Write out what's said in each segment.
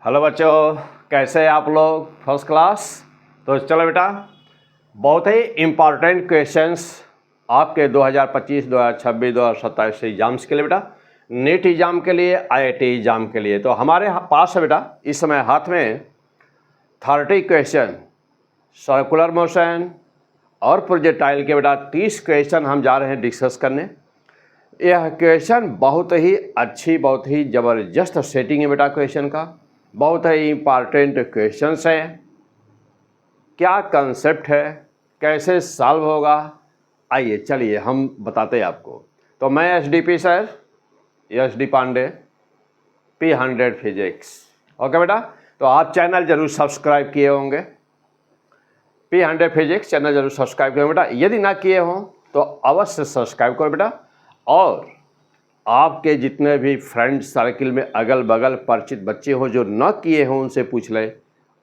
Hello बच्चों, कैसे हैं आप लोग? First class. तो चलो बेटा, बहुत ही इम्पॉर्टेंट क्वेश्चंस आपके 2025, 2026, 2027 एग्जाम्स के लिए बेटा, नीट एग्ज़ाम के लिए, आईआईटी एग्ज़ाम के लिए। तो हमारे पास है बेटा इस समय हाथ में 30 क्वेश्चन सर्कुलर मोशन और प्रोजेक्टाइल के बेटा 30 क्वेश्चन हम जा रहे हैं डिस्कस करने। यह क्वेश्चन बहुत ही अच्छी, बहुत ही ज़बरदस्त सेटिंग है बेटा क्वेश्चन का, बहुत ही इम्पॉर्टेंट क्वेश्चंस है। क्या कंसेप्ट है, कैसे सॉल्व होगा, आइए चलिए हम बताते हैं आपको। तो मैं SDP sir, SD Pandey, P100 physics. Okay बेटा, तो आप चैनल जरूर सब्सक्राइब किए होंगे, P100 फिजिक्स चैनल जरूर सब्सक्राइब किए बेटा। यदि ना किए हों तो अवश्य सब्सक्राइब करो बेटा, और आपके जितने भी फ्रेंड सर्किल में अगल बगल परिचित बच्चे हो जो न किए हों उनसे पूछ लें,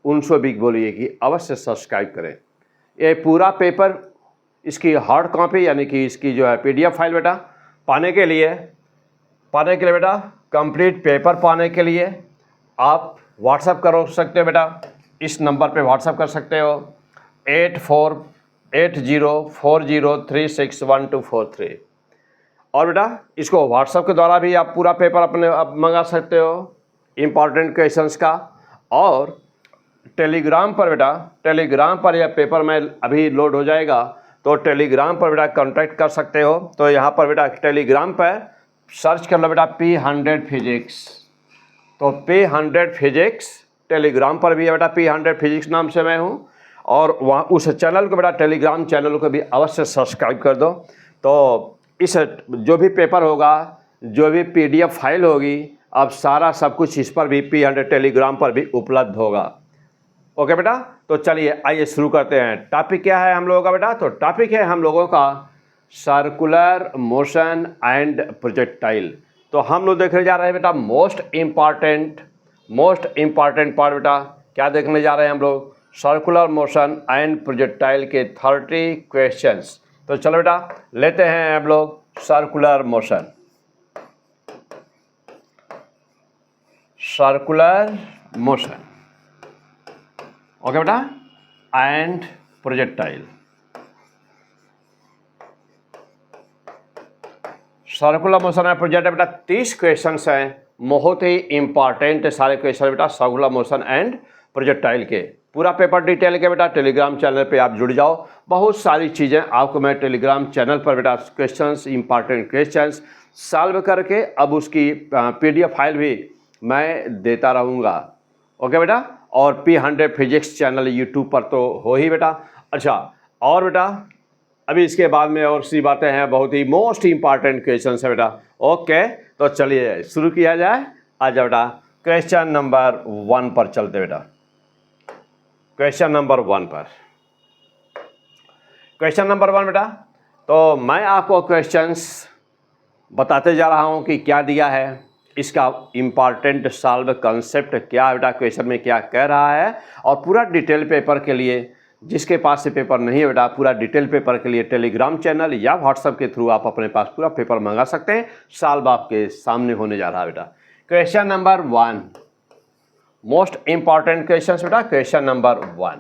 उनसे भी बोलिए कि अवश्य सब्सक्राइब करें। ये पूरा पेपर, इसकी हार्ड कॉपी यानी कि इसकी जो है PDF फाइल बेटा पाने के लिए बेटा, कंप्लीट पेपर पाने के लिए आप व्हाट्सअप कर सकते हो बेटा। इस नंबर पे व्हाट्सअप कर सकते हो 848040361243। और बेटा इसको व्हाट्सएप के द्वारा भी आप पूरा पेपर अपने आप मंगा सकते हो इम्पॉर्टेंट क्वेश्चंस का। और टेलीग्राम पर बेटा, टेलीग्राम पर यह पेपर में अभी लोड हो जाएगा, तो टेलीग्राम पर बेटा कांटेक्ट कर सकते हो। तो यहाँ पर बेटा टेलीग्राम पर सर्च कर लो बेटा P100 फिजिक्स। तो P100 फिजिक्स टेलीग्राम पर भी है बेटा, P100 फिजिक्स नाम से मैं हूँ। और वहाँ उस चैनल को बेटा, टेलीग्राम चैनल को भी अवश्य सब्सक्राइब कर दो। तो इस जो भी पेपर होगा, जो भी PDF फाइल होगी, अब सारा सब कुछ इस पर भी P100 टेलीग्राम पर भी उपलब्ध होगा। ओके बेटा, तो चलिए आइए शुरू करते हैं। टॉपिक क्या है हम लोगों का बेटा? तो टॉपिक है हम लोगों का सर्कुलर मोशन एंड प्रोजेक्टाइल। तो हम लोग देखने जा रहे हैं बेटा मोस्ट इम्पॉर्टेंट पार्ट बेटा, क्या देखने जा रहे हैं हम लोग? सर्कुलर मोशन एंड प्रोजेक्टाइल के 30 क्वेश्चंस। तो चलो बेटा लेते हैं हम लोग सर्कुलर मोशन, ओके बेटा, and projectile. Circular motion and projectile बेटा 30 क्वेश्चंस हैं, बहुत ही इंपॉर्टेंट सारे क्वेश्चन बेटा सर्कुलर मोशन एंड प्रोजेक्टाइल के। पूरा पेपर डिटेल के बेटा टेलीग्राम चैनल पे आप जुड़ जाओ, बहुत सारी चीज़ें आपको मैं टेलीग्राम चैनल पर बेटा क्वेश्चंस, इंपॉर्टेंट क्वेश्चंस सॉल्व करके अब उसकी PDF फाइल भी मैं देता रहूँगा। ओके बेटा, और P100 फिजिक्स चैनल यूट्यूब पर तो हो ही बेटा। अच्छा, और बेटा अभी इसके बाद में और सी बातें हैं, बहुत ही मोस्ट इंपॉर्टेंट क्वेश्चन है बेटा। ओके, तो चलिए शुरू किया जाए। आ जाओ बेटा क्वेश्चन नंबर 1 पर चलते बेटा। क्वेश्चन नंबर 1 पर, क्वेश्चन नंबर 1 बेटा, तो मैं आपको क्वेश्चंस बताते जा रहा हूं कि क्या दिया है, इसका इम्पॉर्टेंट सॉल्व कंसेप्ट क्या है बेटा, क्वेश्चन में क्या कह रहा है। और पूरा डिटेल पेपर के लिए, जिसके पास से पेपर नहीं है बेटा, पूरा डिटेल पेपर के लिए टेलीग्राम चैनल या व्हाट्सएप के थ्रू आप अपने पास पूरा पेपर मंगा सकते हैं। सॉल्व आपके सामने होने जा रहा है बेटा। Question number 1, most important question बेटा, क्वेश्चन नंबर 1।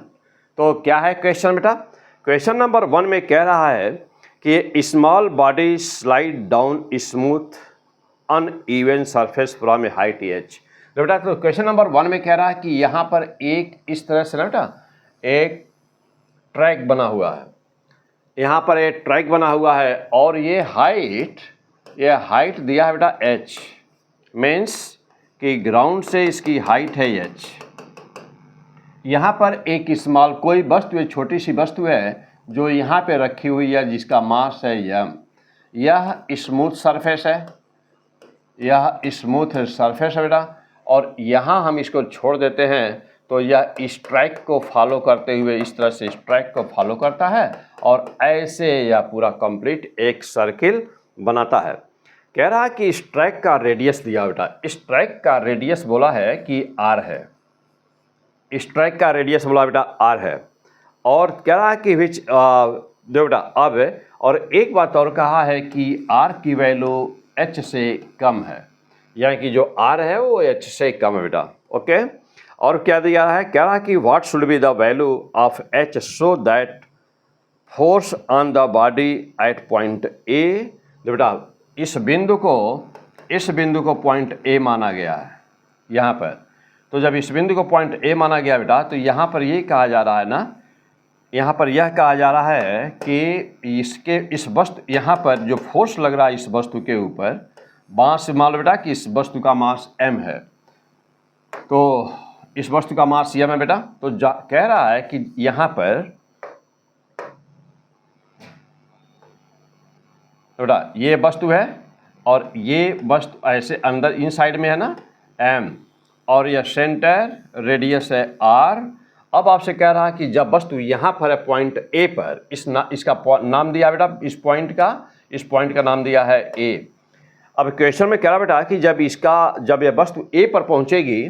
तो क्या है क्वेश्चन बेटा? क्वेश्चन नंबर 1 में कह रहा है कि small body slide down smooth uneven surface from A height h। तो बेटा तो क्वेश्चन नंबर 1 में कह रहा है कि यहाँ पर एक इस तरह से ना बेटा एक ट्रैक बना हुआ है, यहाँ पर एक ट्रैक बना हुआ है, और ये हाइट दिया है बेटा h, मीन्स कि ग्राउंड से इसकी हाइट है h। यहाँ पर एक स्मॉल कोई वस्तु, छोटी सी वस्तु है जो यहाँ पे रखी हुई है, जिसका मास है m। यह स्मूथ सरफेस है, यह स्मूथ सरफेस है बेटा, और यहाँ हम इसको छोड़ देते हैं तो यह इस ट्रैक को फॉलो करते हुए इस तरह से इस ट्रैक को फॉलो करता है, और ऐसे यह पूरा कंप्लीट एक सर्किल बनाता है। कह रहा है कि इस ट्रैक का रेडियस दिया बेटा, इस ट्रैक का रेडियस बोला है कि r है, इस ट्रैक का रेडियस बोला बेटा r है। और कह रहा है कि विच दो बेटा अब, और एक बात और कहा है कि r की वैल्यू h से कम है, यानी कि जो r है वो h से कम है बेटा। ओके, और क्या दिया है, कह रहा है कि what should be the value of H so that force on the body at point A. बेटा इस बिंदु को पॉइंट ए माना गया है यहाँ पर। तो जब इस बिंदु को पॉइंट ए माना गया बेटा, तो यहाँ पर ये कहा जा रहा है ना, यहाँ पर यह कहा जा रहा है कि इस वस्तु यहाँ पर जो फोर्स लग रहा है इस वस्तु के ऊपर, मास मान लो बेटा कि इस वस्तु का मास m है, तो इस वस्तु का मास m है बेटा। तो कह रहा है कि यहाँ पर बेटा ये वस्तु है और ये वस्तु ऐसे अंदर इन साइड में है ना m, और यह सेंटर रेडियस है r। अब आपसे कह रहा है कि जब वस्तु यहाँ पर है पॉइंट ए पर, इसका नाम दिया बेटा, इस पॉइंट का नाम दिया है ए। अब क्वेश्चन में कह रहा बेटा कि जब यह वस्तु ए पर पहुँचेगी,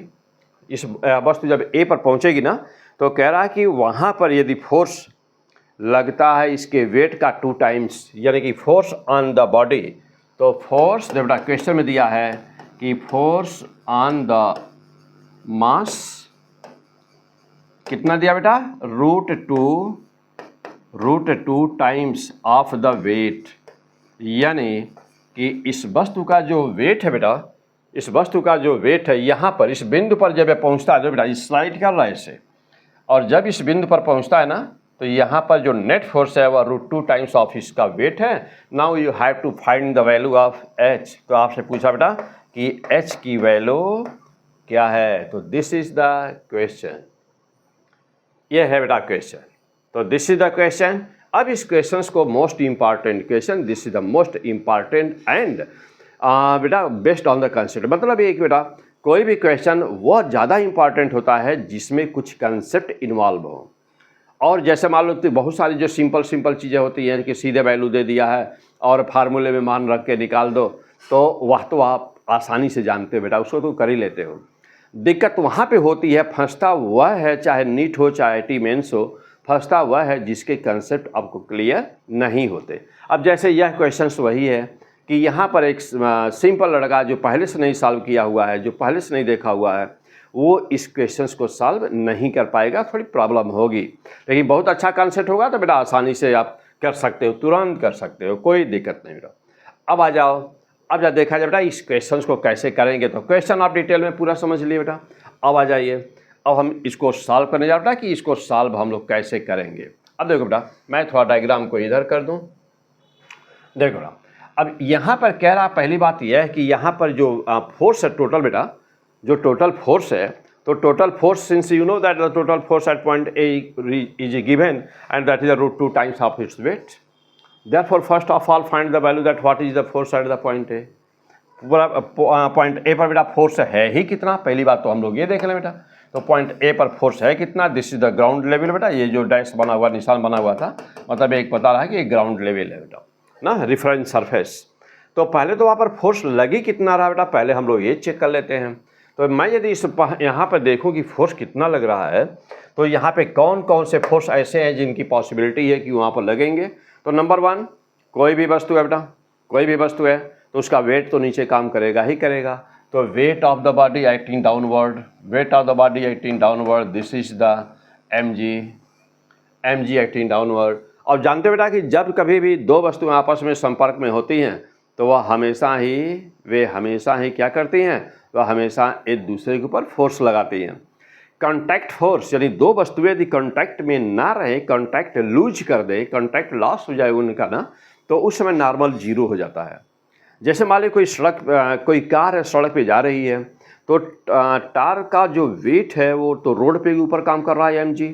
इस वस्तु जब ए पर पहुँचेगी ना, तो कह रहा है कि वहाँ पर यदि फोर्स लगता है इसके वेट का 2 टाइम्स, यानी कि फोर्स ऑन द बॉडी, तो फोर्स जो बेटा क्वेश्चन में दिया है कि फोर्स ऑन द मास कितना दिया बेटा, √2 टाइम्स ऑफ द वेट, यानी कि इस वस्तु का जो वेट है बेटा, इस वस्तु का जो वेट है यहाँ पर इस बिंदु पर जब यह पहुँचता है, तो बेटा इस स्लाइड कर रहा है इसे, और जब इस बिंदु पर पहुँचता है ना, तो यहाँ पर जो नेट फोर्स है वह √2 टाइम्स ऑफ इसका वेट है। Now you have to find the value of H. तो आपसे पूछा बेटा कि एच की वैल्यू क्या है, तो दिस इज द क्वेश्चन, ये है बेटा क्वेश्चन। तो दिस इज द क्वेश्चन। अब इस क्वेश्चन को most important question, this is the most important and बेटा बेस्ड ऑन द कंसेप्ट। मतलब एक बेटा कोई भी क्वेश्चन वो ज़्यादा इंपॉर्टेंट होता है जिसमें कुछ कंसेप्ट इन्वॉल्व हो। और जैसे मान लो तो बहुत सारी जो सिंपल चीज़ें होती हैं कि सीधे वैल्यू दे दिया है और फार्मूले में मान रख के निकाल दो, तो वह तो आप आसानी से जानते हो बेटा, उसको तो कर ही लेते हो। दिक्कत वहाँ पे होती है, फंसता वह है, चाहे नीट हो चाहे टी मेंस हो, फंसता वह है जिसके कंसेप्ट आपको क्लियर नहीं होते। अब जैसे यह क्वेश्चन वही है कि यहाँ पर एक सिंपल लड़का जो पहले से नहीं सॉल्व किया हुआ है, जो पहले से नहीं देखा हुआ है, वो इस क्वेश्चंस को सॉल्व नहीं कर पाएगा, थोड़ी प्रॉब्लम होगी। लेकिन बहुत अच्छा कॉन्सेप्ट होगा तो बेटा आसानी से आप कर सकते हो, तुरंत कर सकते हो, कोई दिक्कत नहीं बेटा। अब आ जाओ, अब जब देखा जाए बेटा इस क्वेश्चंस को कैसे करेंगे, तो क्वेश्चन आप डिटेल में पूरा समझ लिए बेटा। अब आ जाइए, अब हम इसको सॉल्व करने जा बेटा कि इसको सॉल्व हम लोग कैसे करेंगे। अब देखो बेटा, मैं थोड़ा डायग्राम को इधर कर दूँ। देखो बेटा, अब यहाँ पर कह रहा पहली बात यह है कि यहाँ पर जो फोर्स है टोटल बेटा, जो टोटल फोर्स है, तो total force since you know that the total force at point A is given and that is √2 times of its weight. Therefore, first of all, find the value that what is the force at the point A। Point A पर बेटा force है ही कितना, पहली बात तो हम लोग ये देख लें बेटा। तो पॉइंट ए पर फोर्स है कितना, this is the ground level बेटा। ये जो डैश बना हुआ, निशान बना हुआ था, मतलब एक बता रहा है कि ग्राउंड लेवल है बेटा ना, रेफरेंस सरफेस। तो पहले तो वहाँ पर फोर्स लगी कितना रहा बेटा, पहले हम लोग ये चेक कर लेते हैं। तो मैं यदि इस यहाँ पर देखूँ कि फोर्स कितना लग रहा है, तो यहाँ पे कौन कौन से फोर्स ऐसे हैं जिनकी पॉसिबिलिटी है कि वहाँ पर लगेंगे। तो नंबर 1, कोई भी वस्तु है बेटा, कोई भी वस्तु है तो उसका वेट तो नीचे काम करेगा ही करेगा। तो weight of the body acting downward, weight of the body acting downward, this is the mg acting downward. और जानते बेटा कि जब कभी भी दो वस्तुएं आपस में संपर्क में होती हैं तो वह हमेशा ही क्या करती हैं, वह हमेशा एक दूसरे के ऊपर फोर्स लगाती हैं। कॉन्टैक्ट फोर्स, यानी दो वस्तुएं यदि कॉन्टैक्ट में ना रहे, कॉन्टैक्ट लूज कर दे, कॉन्टैक्ट लॉस हो जाए उनका ना, तो उस समय नॉर्मल 0 हो जाता है। जैसे मान लीजिए कोई कार है, सड़क पे जा रही है, तो टार का जो वेट है वो तो रोड पे ऊपर काम कर रहा है mg,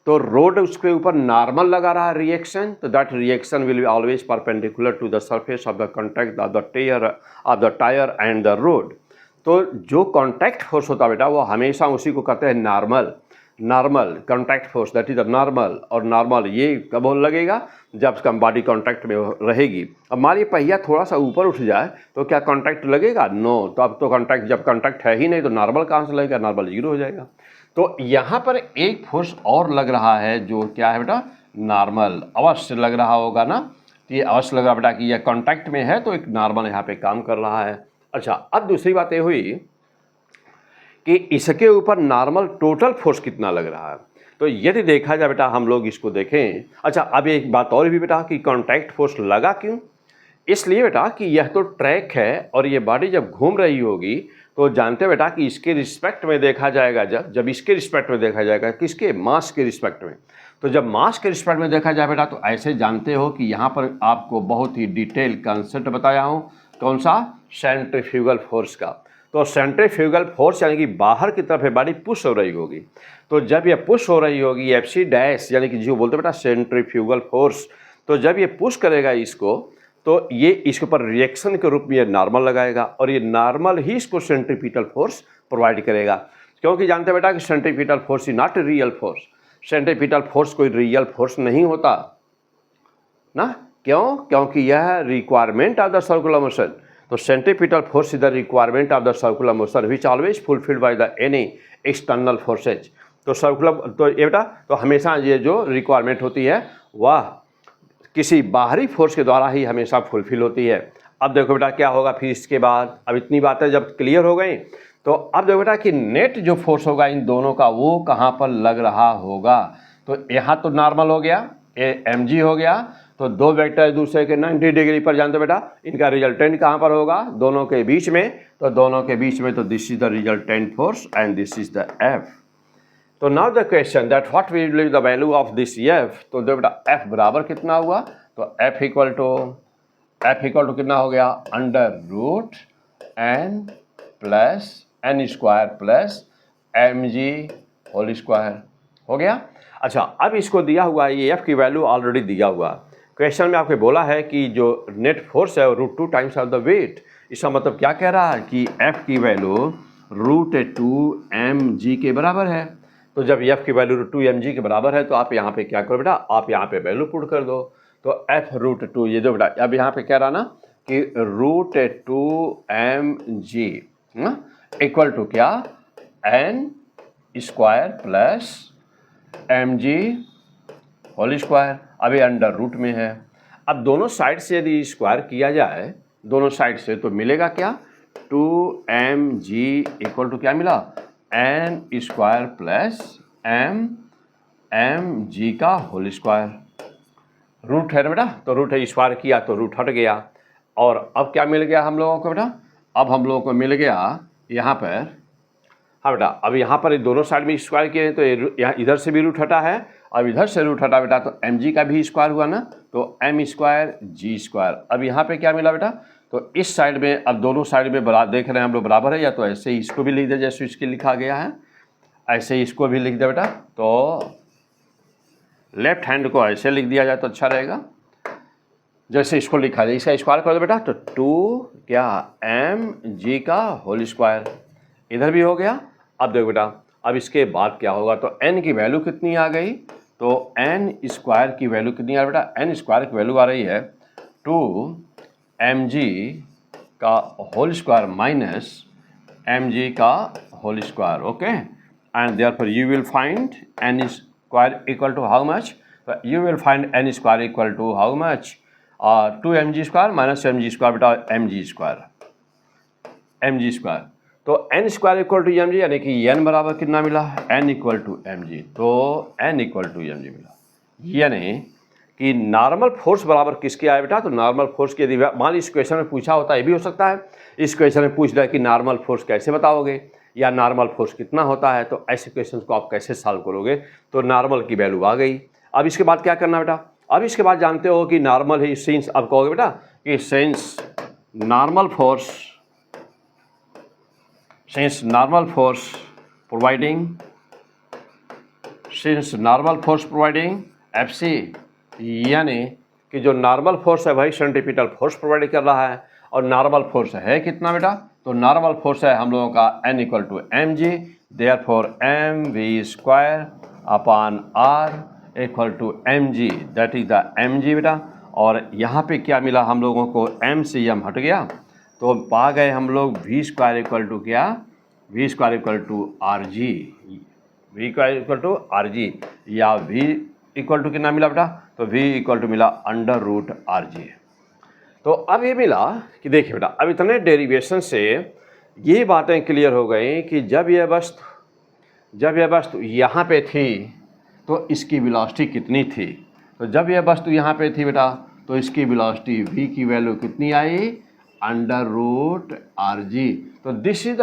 तो रोड उसके ऊपर नॉर्मल लगा रहा है रिएक्शन, तो that reaction will be always perpendicular to the surface of the contact of the tyre and the road. तो जो कॉन्टैक्ट फोर्स होता है बेटा वो हमेशा उसी को कहते हैं normal contact force, that is the normal. और नॉर्मल ये कब लगेगा, जब उसका बॉडी कॉन्टैक्ट में रहेगी। अब मान लीजिए पहिया थोड़ा सा ऊपर उठ जाए तो क्या कॉन्टैक्ट लगेगा, नो। तो अब तो कॉन्टैक्ट, जब कॉन्टैक्ट है ही नहीं तो नॉर्मल कहाँ से लगेगा, नॉर्मल 0 हो जाएगा। तो यहाँ पर एक फोर्स और लग रहा है जो क्या है बेटा, नॉर्मल अवश्य लग रहा होगा ना। तो ये अवश्य लग रहा बेटा कि यह कॉन्टैक्ट में है तो एक नॉर्मल यहाँ पे काम कर रहा है। अच्छा, अब दूसरी बात ये हुई कि इसके ऊपर नॉर्मल टोटल फोर्स कितना लग रहा है। तो यदि देखा जाए बेटा, हम लोग इसको देखें। अच्छा, अब एक बात और भी बेटा कि कॉन्टैक्ट फोर्स लगा क्यों? इसलिए बेटा कि यह तो ट्रैक है और ये बॉडी जब घूम रही होगी तो जानते बेटा कि इसके रिस्पेक्ट में देखा जाएगा, जब इसके रिस्पेक्ट में देखा जाएगा, किसके, मास के रिस्पेक्ट में। तो जब मास के रिस्पेक्ट में देखा जाए बेटा, तो ऐसे जानते हो कि यहाँ पर आपको बहुत ही डिटेल कंसेप्ट बताया हूँ। कौन सा? सेंट्रीफ्यूगल फोर्स का। तो सेंट्रीफ्यूगल फोर्स यानी कि बाहर की तरफ बॉडी पुश हो रही होगी। तो जब ये पुश हो रही होगी, FC डैश यानी कि जो बोलते बेटा सेंट्रीफ्यूगल फोर्स, तो जब ये पुश करेगा इसको, तो ये इसके ऊपर रिएक्शन के रूप में ये नॉर्मल लगाएगा और ये नॉर्मल ही इसको सेंट्रीपिटल फोर्स प्रोवाइड करेगा। क्योंकि जानते बेटा कि centripetal force is not real force. Centripetal force कोई रियल फोर्स नहीं होता ना। क्यों? क्योंकि यह requirement of the circular motion. तो centripetal force is the requirement of the circular motion which always fulfilled by the any external forces. तो circular, तो ये बेटा, तो हमेशा ये जो रिक्वायरमेंट होती है वह किसी बाहरी फोर्स के द्वारा ही हमेशा फुलफिल होती है। अब देखो बेटा क्या होगा फिर इसके बाद। अब इतनी बातें जब क्लियर हो गई, तो अब देखो बेटा कि नेट जो फोर्स होगा इन दोनों का वो कहाँ पर लग रहा होगा। तो यहाँ तो नॉर्मल हो गया, ये mg हो गया। तो दो वेक्टर एक दूसरे के 90 डिग्री पर जानते बेटा, इनका रिजल्टेंट कहाँ पर होगा? दोनों के बीच में। तो दोनों के बीच में, तो this is the resultant force and this is the F। तो now the question that what will be the value of this F। तो देखो बेटा F बराबर कितना हुआ? तो F इक्वल टू कितना हो गया? Under root n plus n square plus mg whole square हो गया। अच्छा, अब इसको दिया हुआ है, ये F की वैल्यू ऑलरेडी दिया हुआ। क्वेश्चन में आपको बोला है कि जो नेट फोर्स है वो √2 टाइम्स ऑफ द वेट। इसका मतलब क्या कह रहा है कि F की वैल्यू √2 mg के बराबर है। तो जब F की वैल्यू √2 mg के बराबर है, तो आप यहाँ पे क्या करो बेटा, आप यहाँ पे वैल्यू पुट कर दो। तो F √2, ये जो बेटा अब यहाँ पे कह रहा ना कि √2 mg इक्वल टू क्या? n square plus mg whole square. अभी अंडर रूट में है। अब दोनों साइड से यदि स्क्वायर किया जाए दोनों साइड से, तो मिलेगा क्या? 2mg इक्वल टू क्या मिला? n स्क्वायर प्लस mg का होल स्क्वायर। रूट है ना बेटा, तो रूट है, स्क्वायर किया तो रूट हट गया। और अब क्या मिल गया हम लोगों को बेटा? अब हम लोगों को मिल गया यहाँ पर, हाँ बेटा, अब यहाँ पर दोनों साइड में स्क्वायर किए हैं, तो यहाँ इधर से भी रूट हटा है और इधर से रूट हटा बेटा, तो mg का भी स्क्वायर हुआ ना, तो m स्क्वायर g स्क्वायर। अब यहाँ पे क्या मिला बेटा? तो इस साइड में, अब दोनों साइड में बराबर देख रहे हैं हम लोग, बराबर है, या तो ऐसे ही इसको भी लिख दे जैसे इसके लिखा गया है, ऐसे ही इसको भी लिख दे बेटा। तो लेफ्ट हैंड को ऐसे लिख दिया जाए तो अच्छा रहेगा, जैसे इसको लिखा जाए। इसका स्क्वायर कर दो बेटा, तो 2 क्या mg का होल स्क्वायर इधर भी हो गया। अब देखो बेटा, अब इसके बाद क्या होगा? तो n की वैल्यू कितनी आ गई? तो n स्क्वायर की वैल्यू कितनी आ रही बेटा? n स्क्वायर की वैल्यू आ रही है 2 mg का होल स्क्वायर माइनस mg का whole square. Okay, and therefore you will find n square equal to how much? You will find n square equal to how much? 2 mg square minus mg square बेटा, mg square. तो n square equal to mg यानी कि n बराबर कितना मिला? n equal to mg। तो n equal to mg मिला, यानी कि नॉर्मल फोर्स बराबर किसके आया बेटा? तो नॉर्मल फोर्स के, यदि मान ली इस क्वेश्चन में पूछा होता, ये भी हो सकता है इस क्वेश्चन में पूछ रहा है कि नॉर्मल फोर्स कैसे बताओगे या नॉर्मल फोर्स कितना होता है, तो ऐसे क्वेश्चन को आप कैसे सॉल्व करोगे? तो नॉर्मल की वैल्यू आ गई। अब इसके बाद क्या करना बेटा? अब इसके बाद जानते हो कि नॉर्मल ही सिंस, अब कहोगे बेटा कि since normal force providing FC, यानी कि जो नॉर्मल फोर्स है वही सेंट्रीपिटल फोर्स प्रोवाइड कर रहा है। और नॉर्मल फोर्स है कितना बेटा? तो नॉर्मल फोर्स है हम लोगों का n equal to mg, therefore mv square upon r equal to mg, that is the mg बेटा। और यहाँ पे क्या मिला हम लोगों को? m से m हट गया, तो पा गए हम लोग v स्क्वायर इक्वल टू क्या? v square equal to rg, v square equal to rg, या v इक्वल टू कितना मिला बेटा? तो v इक्वल टू मिला अंडर रूट rg। तो अब ये मिला कि देखिए बेटा, अब इतने डेरिवेशन से ये बातें क्लियर हो गई कि जब यह वस्तु यहाँ पे थी तो इसकी वेलोसिटी कितनी थी। तो जब यह वस्तु यहाँ पे थी बेटा तो इसकी वेलोसिटी v की वैल्यू कितनी आई, √rg। तो this is the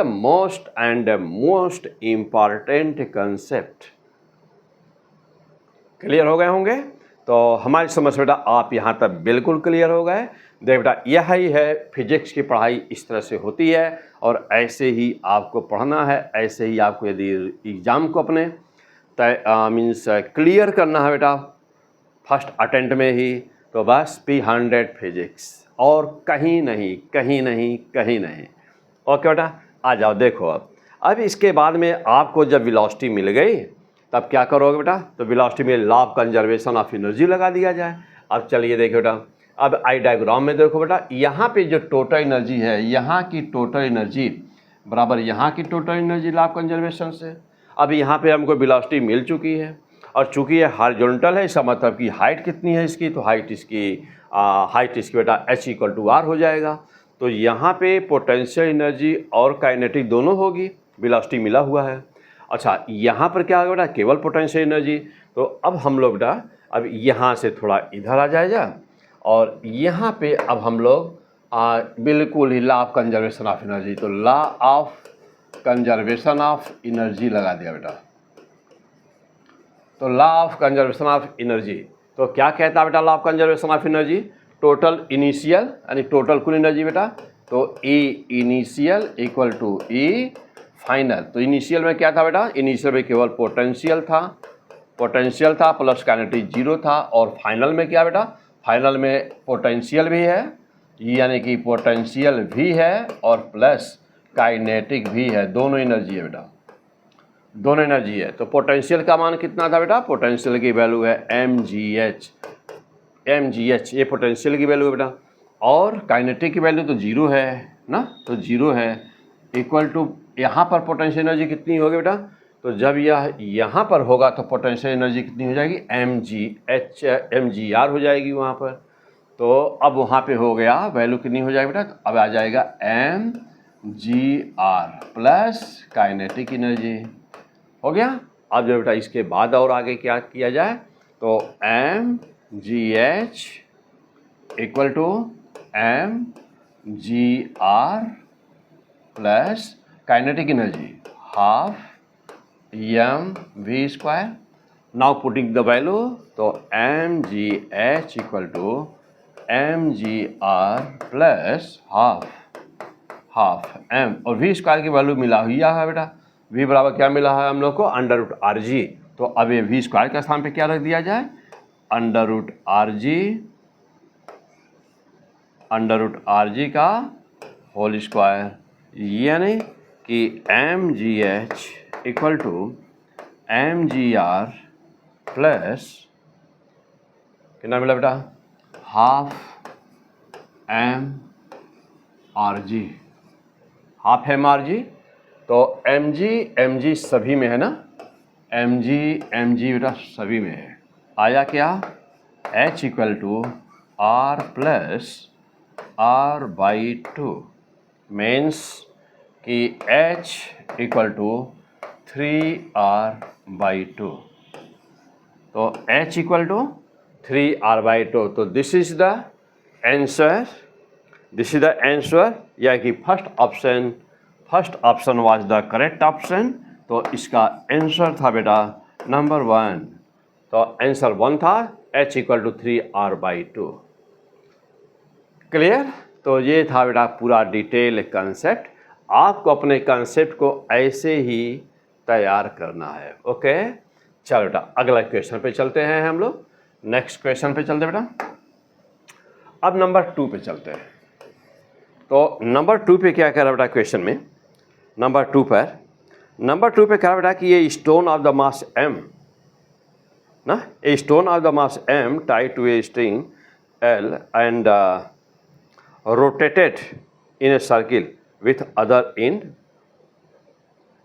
most important concept. Clear हो गए होंगे। तो हमारी समझ बेटा आप यहाँ तक बिल्कुल क्लियर हो गए। देख बेटा यह ही है फिजिक्स की पढ़ाई, इस तरह से होती है और ऐसे ही आपको पढ़ना है। ऐसे ही आपको यदि एग्ज़ाम को अपने मीन्स क्लियर करना है बेटा फर्स्ट अटेम्प्ट में ही, तो बस P100 फिजिक्स और कहीं नहीं, कहीं नहीं, कहीं नहीं। ओके बेटा आ जाओ। देखो अब इसके बाद में आपको जब वेलोसिटी मिल गई तब क्या करोगे बेटा, तो वेलोसिटी में law of conservation of energy लगा दिया जाए। अब चलिए देखो बेटा, अब आई डायग्राम में देखो बेटा, यहाँ पे जो टोटल एनर्जी है, यहाँ की टोटल एनर्जी बराबर यहाँ की total energy law of conservation से। अब यहाँ पे हमको वेलोसिटी मिल चुकी है और चूंकि ये हॉरिजॉन्टल है, इसका मतलब कि हाइट कितनी है इसकी, तो हाइट इसकी बेटा H=R हो जाएगा। तो यहाँ पे पोटेंशियल एनर्जी और काइनेटिक दोनों होगी, वेलोसिटी मिला हुआ है। अच्छा यहाँ पर क्या होगा बेटा, केवल पोटेंशियल एनर्जी। तो अब हम लोग बेटा अब यहाँ से थोड़ा इधर आ जाएगा और यहाँ पे अब हम लोग बिल्कुल ही law of conservation of energy, तो law of conservation of energy लगा दिया बेटा। तो law of conservation of energy तो क्या कहता है बेटा, law of conservation of energy total initial यानी टोटल कुल एनर्जी बेटा, तो E initial equal to E final. तो इनिशियल में क्या था बेटा, इनिशियल में केवल पोटेंशियल था प्लस काइनेटिक 0 था। और फाइनल में क्या बेटा, फाइनल में पोटेंशियल भी है, यानी कि पोटेंशियल भी है और प्लस काइनेटिक भी है, दोनों एनर्जी है बेटा, दोनों एनर्जी है। तो पोटेंशियल का मान कितना था बेटा, पोटेंशियल की वैल्यू है mgh, ये पोटेंशियल की वैल्यू है बेटा। और काइनेटिक की वैल्यू तो 0 है ना, तो 0 है इक्वल टू यहाँ पर पोटेंशियल एनर्जी कितनी होगी बेटा, तो जब यह यहाँ पर होगा तो पोटेंशियल एनर्जी कितनी हो जाएगी, mgr हो जाएगी वहाँ पर। तो अब वहाँ पे हो गया वैल्यू कितनी हो जाएगी बेटा, तो अब आ जाएगा mgr प्लस काइनेटिक एनर्जी हो गया। अब जब बेटा इसके बाद और आगे क्या किया जाए, तो mgh equal to mgr plus kinetic energy half mv²। Now putting the value, तो mgh equal to mgr plus half m, और v² की वैल्यू मिला हुई है बेटा, v बराबर क्या मिला है हम लोग को, √rg। तो अब ये v² के स्थान पे क्या रख दिया जाए, √rg का होल स्क्वायर, यानी कि mgh equal to mgr plus कितना मिला बेटा, हाफ mrg। तो mg सभी में है ना, mg बेटा सभी में है। आया क्या, h equal to r plus r/2 means कि h इक्वल टू 3r/2। तो h इक्वल टू 3r/2। तो दिस इज द आंसर, या कि first option was the correct option. तो इसका आंसर था बेटा नंबर 1। तो आंसर 1 था h equal to 3r/2। Clear. तो ये था बेटा पूरा डिटेल कंसेप्ट। आपको अपने कंसेप्ट को ऐसे ही तैयार करना है। ओके चलो बेटा अगला क्वेश्चन पे चलते हैं हम लोग। नेक्स्ट क्वेश्चन पे चलते बेटा। अब नंबर 2 पे चलते हैं। तो नंबर 2 पे क्या कह रहा बेटा क्वेश्चन में, नंबर 2 पे कह रहा बेटा कि ये stone of the mass m ना, a stone of the mass m tied to a string L and rotated in a circle with other end.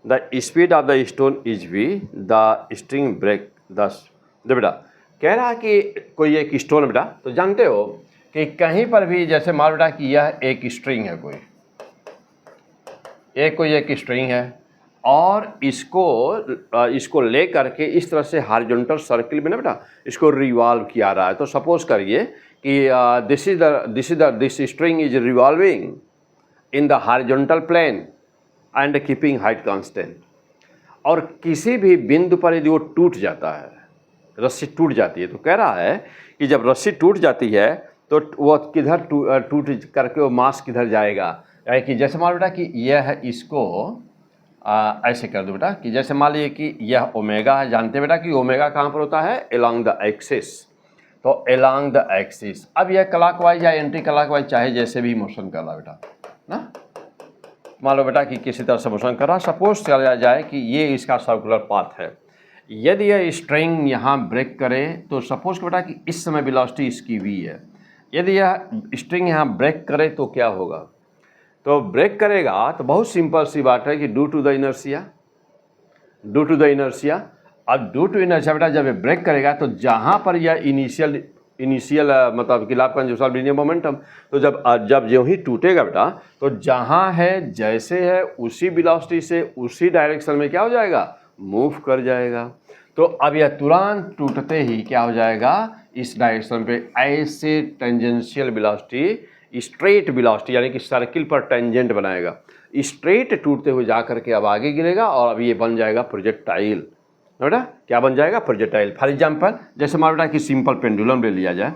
The speed of the stone is v. The string break thus. देखो बेटा कह रहा है कि कोई एक stone बेटा, तो जानते हो कि कहीं पर भी जैसे मान बेटा कि यह एक स्ट्रिंग है कोई, एक कोई एक स्ट्रिंग है और इसको ले करके इस तरह से हॉरिजॉन्टल सर्किल में ना बेटा इसको रिवॉल्व किया रहा है। तो सपोज करिए कि this string is revolving in the horizontal plane and keeping height constant, और किसी भी बिंदु पर यदि वो टूट जाता है, रस्सी टूट जाती है, तो कह रहा है कि जब रस्सी टूट जाती है तो वो किधर टूट करके वो मास किधर जाएगा। यानी कि जैसे मान बेटा कि यह है, इसको ऐसे कर दो बेटा कि जैसे मान लीजिए कि यह ओमेगा है, जानते बेटा कि ओमेगा कहाँ पर होता है, एलॉन्ग द एक्सिस। तो एलॉन्ग द एक्सिस, अब यह क्लॉकवाइज या एंटी क्लॉकवाइज चाहे जैसे भी मोशन कर रहा बेटा ना, मान लो बेटा कि किसी तरह से मोशन कर रहा, सपोज चला जाए कि ये इसका सर्कुलर पाथ है। यदि यह स्ट्रिंग यहाँ ब्रेक करे तो सपोज बेटा कि इस समय वेलोसिटी इसकी v है। यदि यह स्ट्रिंग यहाँ ब्रेक करे तो क्या होगा, तो ब्रेक करेगा तो बहुत सिंपल सी बात है कि ड्यू टू द इनर्शिया। अब ड्यू टू इनर्शिया बेटा जब ये ब्रेक करेगा तो जहाँ पर यह इनिशियल मतलब कि लाभ कंजूसल लीनियर मोमेंटम, तो जब जो ही टूटेगा बेटा तो जहाँ है जैसे है उसी वेलोसिटी से उसी डायरेक्शन में क्या हो जाएगा, मूव कर जाएगा। तो अब यह तुरंत टूटते ही क्या हो जाएगा, इस डायरेक्शन पे ऐसे टेंजेंशियल वेलोसिटी, स्ट्रेट वेलोसिटी यानी कि सर्किल पर टेंजेंट बनाएगा, स्ट्रेट टूटते हुए जा करके अब आगे गिरेगा और अब ये बन जाएगा प्रोजेक्टाइल। बेटा क्या बन जाएगा, प्रोजेक्टाइल। फॉर एग्जाम्पल जैसे मान बेटा कि सिंपल पेंडुलम ले लिया जाए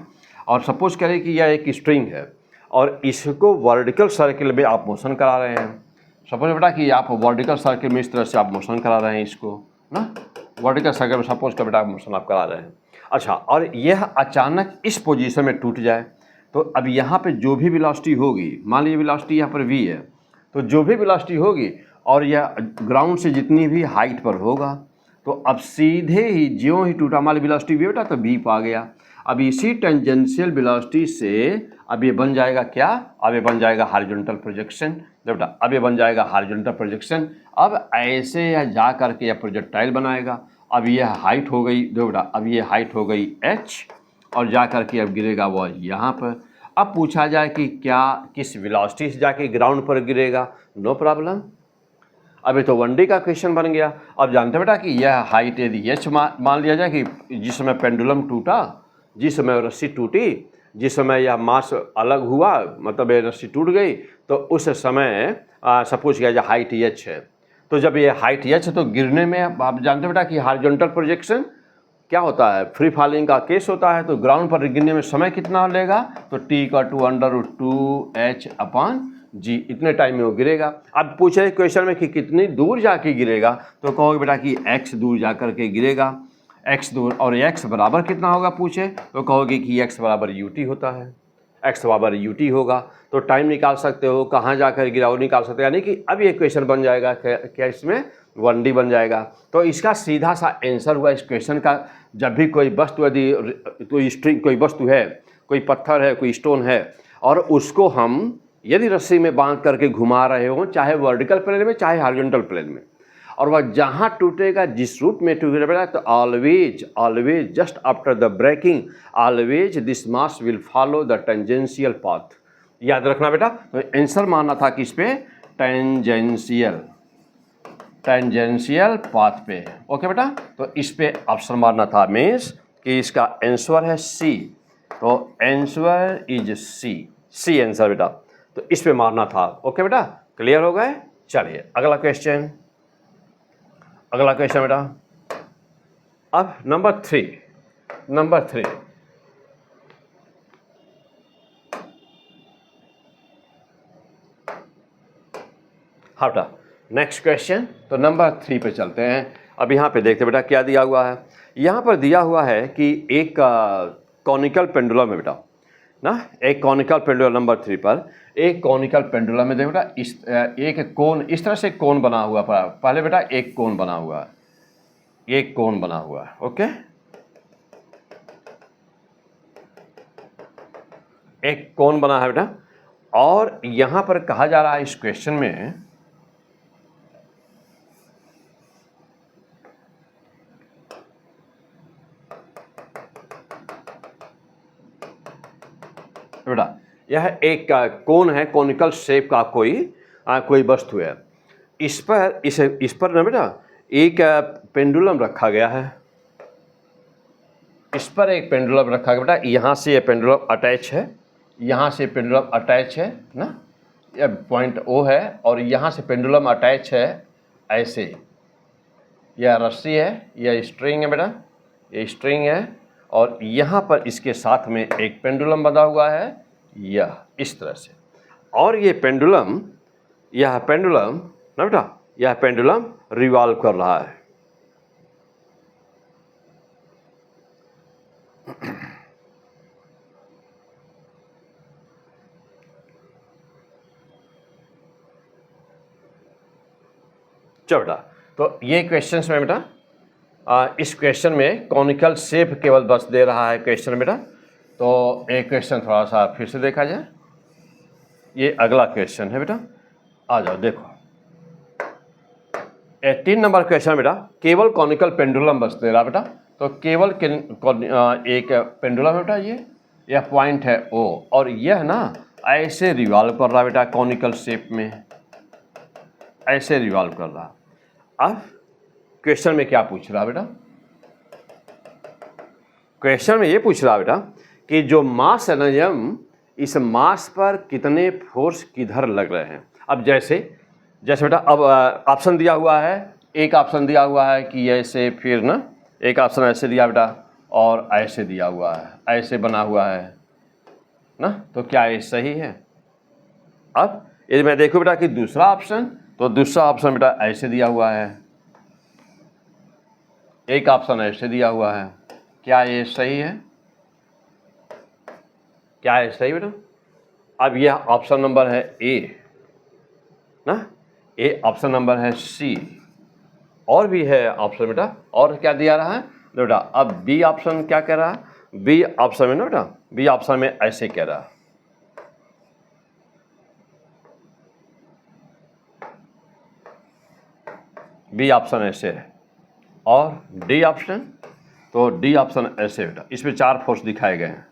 और सपोज करें कि यह एक स्ट्रिंग है और इसको वर्टिकल सर्किल में आप मोशन करा रहे हैं। सपोज बेटा कि आप वर्टिकल सर्किल में इस तरह से आप मोशन करा रहे हैं इसको ना, वर्टिकल सर्किल में सपोज का बेटा मोशन आप करा रहे हैं। अच्छा, और यह अचानक इस पोजीशन में टूट जाए तो अब यहाँ पे जो भी वेलोसिटी होगी, मान लीजिए वेलोसिटी यहाँ पर v है, तो जो भी वेलोसिटी होगी और यह ग्राउंड से जितनी भी हाइट पर होगा तो अब सीधे ही ज्यों ही टूटा, मान लीजिए वेलोसिटी v बेटा तो v आ गया। अब इसी टेंजेंशियल वेलोसिटी से अब ये बन जाएगा क्या, अब ये बन जाएगा हॉरिजॉन्टल प्रोजेक्शन बेटा, अब ये बन जाएगा हॉरिजॉन्टल प्रोजेक्शन। अब ऐसे यह जा करके यह प्रोजेक्टाइल बनाएगा। अब यह हाइट हो गई दो बेटा, अब ये हाइट हो गई h और जा करके अब गिरेगा वह यहाँ पर। अब पूछा जाए कि क्या किस वेलोसिटी से जाके ग्राउंड पर गिरेगा, नो प्रॉब्लम। अभी तो 1D का क्वेश्चन बन गया। अब जानते बेटा कि यह हाइट यदि h मान लिया जाए कि जिस समय पेंडुलम टूटा, जिस समय रस्सी टूटी, जिस समय यह मास अलग हुआ मतलब ये रस्सी टूट गई, तो उस समय सपोज किया जाए हाइट h है। तो जब ये हाइट h है तो गिरने में आप जानते बेटा कि हॉरिजॉन्टल प्रोजेक्शन क्या होता है, फ्री फॉलिंग का केस होता है। तो ग्राउंड पर गिरने में समय कितना लेगा, तो t का 2√2h/g, इतने टाइम में वो गिरेगा। अब पूछे क्वेश्चन में कि कितनी दूर जाके गिरेगा, तो कहोगे बेटा कि x दूर जा करके गिरेगा, x दूर, और x बराबर कितना होगा पूछे तो कहोगे कि x बराबर ut होता है, x बराबर ut होगा। तो टाइम निकाल सकते हो, कहाँ जाकर गिरा वो निकाल सकते हो। यानी कि अब ये क्वेश्चन बन जाएगा क्या इसमें 1D बन जाएगा। तो इसका सीधा सा आंसर हुआ इस क्वेश्चन का, जब भी कोई वस्तु यदि कोई स्ट्रिंग कोई वस्तु है, कोई पत्थर है, कोई स्टोन है और उसको हम यदि रस्सी में बांध करके घुमा रहे हो, चाहे वर्टिकल प्लेन में चाहे हॉरिजॉन्टल प्लेन में, और वह जहाँ टूटेगा जिस रूट में टूटेगा तो always just after the breaking always this mass will follow the tangential path. याद रखना बेटा, तो आंसर मानना था कि इस पे टेंजेंशियल पाथ पे। ओके बेटा, तो इस पे ऑप्शन मारना था मीन्स कि इसका आंसर है सी। तो आंसर इज सी आंसर बेटा, तो इस पे मारना था। ओके बेटा, क्लियर हो गए। चलिए अगला क्वेश्चन बेटा। अब नंबर थ्री हाँ बेटा, नेक्स्ट क्वेश्चन। तो नंबर 3 पे चलते हैं। अब यहाँ पे देखते बेटा क्या दिया हुआ है। यहाँ पर दिया हुआ है कि एक कॉनिकल पेंडुलम है बेटा ना, एक कॉनिकल पेंडुलम नंबर 3 पर एक कॉनिकल पेंडुलम में देखो बेटा इस एक कोन, इस तरह से कोन बना हुआ पहले बेटा एक कोन बना हुआ है, एक कोन बना हुआ है। ओके, एक कोन बना है बेटा, और यहां पर कहा जा रहा है इस क्वेश्चन में बेटा यह एक कोन है, कॉनिकल शेप का कोई वस्तु है। इस पर ना बेटा एक पेंडुलम रखा गया है, इस पर एक पेंडुलम रखा गया बेटा, यहाँ से ये पेंडुलम अटैच है, यहाँ से पेंडुलम अटैच है ना, ये पॉइंट O है, और यहाँ से पेंडुलम अटैच है ऐसे, यह रस्सी है, यह स्ट्रिंग है बेटा, ये स्ट्रिंग है, और यहाँ पर इसके साथ में एक पेंडुलम बंधा हुआ है, यह इस तरह से, और ये पेंडुलम, यह पेंडुलम ना बेटा, यह पेंडुलम रिवॉल्व कर रहा है। चलो बेटा, तो ये क्वेश्चन में बेटा इस क्वेश्चन में कॉनिकल शेप केवल बस दे रहा है क्वेश्चन बेटा। तो एक क्वेश्चन थोड़ा सा फिर से देखा जाए, ये अगला क्वेश्चन है बेटा, आ जाओ देखो। 18 नंबर क्वेश्चन बेटा, केवल कॉनिकल पेंडुलम बस दे रहा बेटा, तो केवल एक पेंडुलम है बेटा, यह पॉइंट है O, और यह ना ऐसे रिवॉल्व कर रहा बेटा, कॉनिकल शेप में ऐसे रिवॉल्व कर रहा। अब क्वेश्चन में क्या पूछ रहा बेटा, क्वेश्चन में ये पूछ रहा बेटा कि जो मास है ना यम, इस मास पर कितने फोर्स किधर लग रहे हैं। अब जैसे बेटा, अब ऑप्शन दिया हुआ है, एक ऑप्शन दिया हुआ है कि ऐसे, फिर ना एक ऑप्शन ऐसे दिया बेटा, और ऐसे दिया हुआ है, ऐसे बना हुआ है ना, तो क्या ये सही है। अब यदि मैं देखूं बेटा कि दूसरा ऑप्शन, तो दूसरा ऑप्शन बेटा ऐसे दिया हुआ है, एक ऑप्शन ऐसे दिया हुआ है, क्या ये सही है, क्या ये सही बेटा। अब यह ऑप्शन नंबर है A ना, ए ऑप्शन नंबर है C, और भी है ऑप्शन बेटा, और क्या दिया रहा है बेटा। अब B ऑप्शन क्या कह रहा है, B ऑप्शन में ना बेटा, B ऑप्शन में ऐसे कह रहा है, B ऑप्शन ऐसे है, और D ऑप्शन, तो D ऑप्शन ऐसे बेटा, इसमें 4 फोर्स दिखाए गए हैं।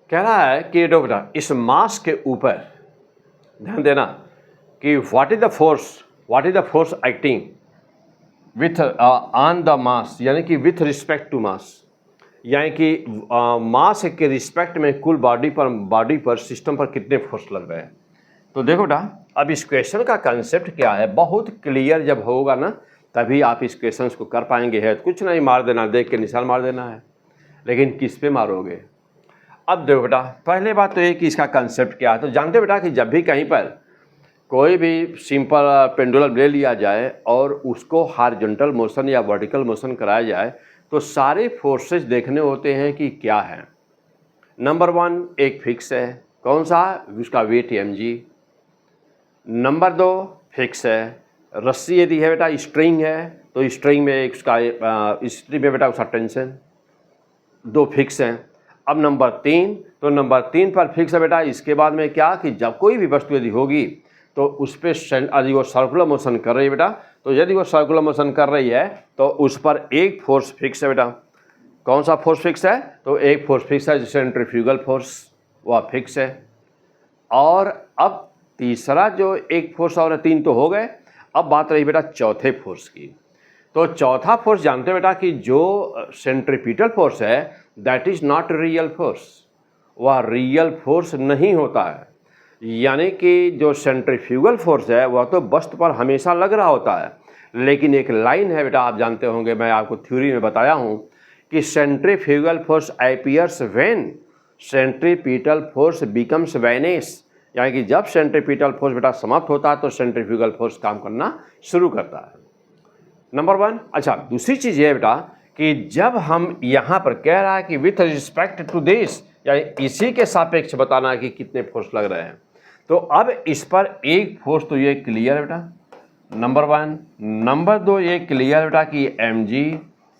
कह रहा है कि बेटा इस मास के ऊपर ध्यान देना कि what is the force acting with on the mass, यानी कि विथ रिस्पेक्ट टू मास, यानी कि मास के रिस्पेक्ट में कुल बॉडी पर सिस्टम पर कितने फोर्स लग रहे हैं। तो देखो बेटा, अब इस क्वेश्चन का कंसेप्ट क्या है, बहुत क्लियर जब होगा ना तभी आप इस क्वेश्चन को कर पाएंगे। है कुछ नहीं, मार देना, देख के निशान मार देना है, लेकिन किस पे मारोगे। अब देखो बेटा, पहले बात तो ये कि इसका कंसेप्ट क्या है। तो जानते बेटा कि जब भी कहीं पर कोई भी सिंपल पेंडुलम ले लिया जाए और उसको हॉरिजॉन्टल मोशन या वर्टिकल मोशन कराया जाए, तो सारे फोर्सेस देखने होते हैं कि क्या है। नंबर 1 एक फिक्स है, कौन सा, उसका वेट mg। नंबर 2 फिक्स है, रस्सी यदि है बेटा, स्ट्रिंग है, तो स्ट्रिंग में एक उसका स्ट्रिंग में बेटा उसका टेंशन, 2 फिक्स हैं। अब नंबर 3, तो नंबर 3 पर फिक्स है बेटा। इसके बाद में क्या कि जब कोई भी वस्तु यदि होगी तो उस पर यदि वो सर्कुलर मोशन कर रही है बेटा, तो यदि वो सर्कुलर मोशन कर रही है तो उस पर एक फोर्स फिक्स है बेटा। कौन सा फोर्स फिक्स है, तो एक फोर्स फिक्स है, सेंट्रीफ्यूगल फोर्स, वह फिक्स है। और अब तीसरा जो एक फोर्स और 3 तो हो गए, अब बात रही बेटा चौथे फोर्स की। तो चौथा फोर्स जानते हैं बेटा कि जो सेंट्रीपिटल फोर्स है that is not real force, वह रियल फोर्स नहीं होता है। यानी कि जो सेंट्रीफ्यूगल फोर्स है वह तो वस्तु पर हमेशा लग रहा होता है, लेकिन एक लाइन है बेटा, आप जानते होंगे, मैं आपको थ्योरी में बताया हूँ कि centrifugal force appears when centripetal force becomes vanish, यानी कि जब सेंट्रीपिटल फोर्स बेटा समाप्त होता है तो सेंट्रीफ्यूगल फोर्स काम करना शुरू करता है। नंबर 1। अच्छा, दूसरी चीज़ ये बेटा कि जब हम यहाँ पर कह रहा है कि विथ रिस्पेक्ट टू दिस, यानी इसी के सापेक्ष बताना है कि कितने फोर्स लग रहे हैं, तो अब इस पर एक फोर्स तो ये क्लियर है बेटा, नंबर 1। नंबर 2 ये क्लियर है बेटा कि mg,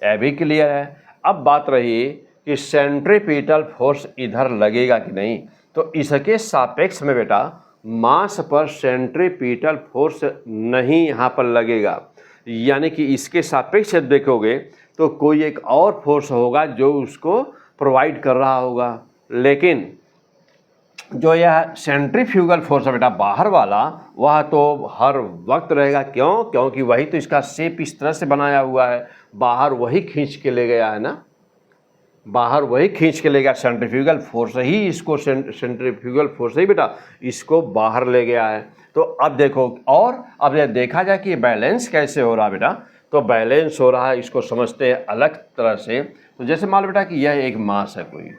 ये भी क्लियर है। अब बात रही कि सेंट्रीपिटल फोर्स इधर लगेगा कि नहीं, तो इसके सापेक्ष में बेटा मास पर सेंट्रीपिटल फोर्स नहीं यहाँ पर लगेगा, यानी कि इसके सापेक्ष देखोगे तो कोई एक और फोर्स होगा जो उसको प्रोवाइड कर रहा होगा। लेकिन जो यह सेंट्रीफ्यूगल फोर्स है बेटा बाहर वाला, वह तो हर वक्त रहेगा। क्यों? क्योंकि वही तो इसका शेप इस तरह से बनाया हुआ है, बाहर वही खींच के ले गया है ना, बाहर वही खींच के ले गया। सेंट्रीफ्यूगल फोर्स ही इसको, सेंट्रीफ्यूगल फोर्स ही बेटा इसको बाहर ले गया है। तो अब देखो, और अब यह देखा जाए कि बैलेंस कैसे हो रहा है बेटा, तो बैलेंस हो रहा है, इसको समझते हैं अलग तरह से। तो जैसे मान लो बेटा कि यह एक मास है कोई,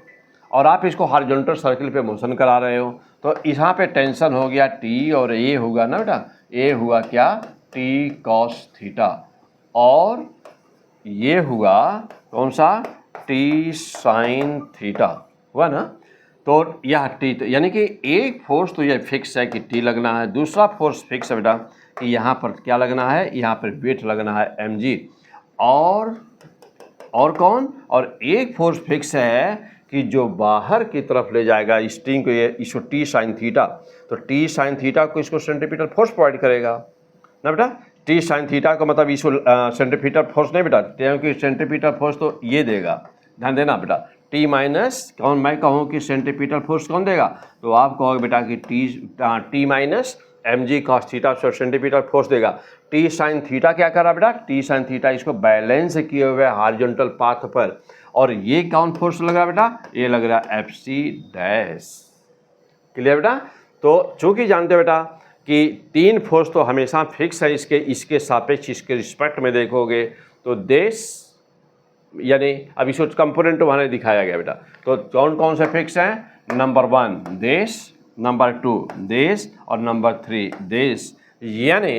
और आप इसको हॉरिजॉन्टल सर्किल पे मोशन करा रहे हो, तो यहाँ पे टेंशन हो गया टी, और ये होगा ना बेटा, ये हुआ क्या, टी कॉस थीटा, और ये हुआ कौन सा, टी साइन थीटा हुआ ना। तो यह टी, यानी कि एक फोर्स तो यह फिक्स है कि टी लगना है, दूसरा फोर्स फिक्स है बेटा कि यहाँ पर क्या लगना है, यहाँ पर वेट लगना है mg, और कौन, और एक फोर्स फिक्स है कि जो बाहर की तरफ ले जाएगा स्ट्रिंग को, ये इसको टी साइन थीटा, तो टी साइन थीटा को इसको सेंट्रीपिटल फोर्स प्रोवाइड करेगा ना बेटा। टी साइन थीटा का मतलब इसको सेंट्रीपिटल फोर्स नहीं बेटा, क्योंकि सेंट्रीपिटल फोर्स तो ये देगा, ध्यान देना बेटा। टी माइनस कौन, मैं कहूँ कि सेंट्रीपिटल फोर्स कौन देगा, तो आप कहोगे बेटा कि T minus mg cos theta centripetal force देगा। टी साइन थीटा क्या कर रहा बेटा, टी साइन थीटा इसको बैलेंस किए हुए हॉरिजॉन्टल पाथ पर, और ये कौन फोर्स लग रहा है बेटा, ये लग रहा है FC डैश। क्लियर बेटा। तो चूंकि जानते हो बेटा कि तीन फोर्स तो हमेशा फिक्स है, इसके सापेक्ष, इसके रिस्पेक्ट में देखोगे तो देश, यानी अब इसको कंपोनेंट वहाँ दिखाया गया बेटा, तो कौन कौन से फिक्स हैं, नंबर 1 देश, नंबर 2 देश, और नंबर 3 देश। यानी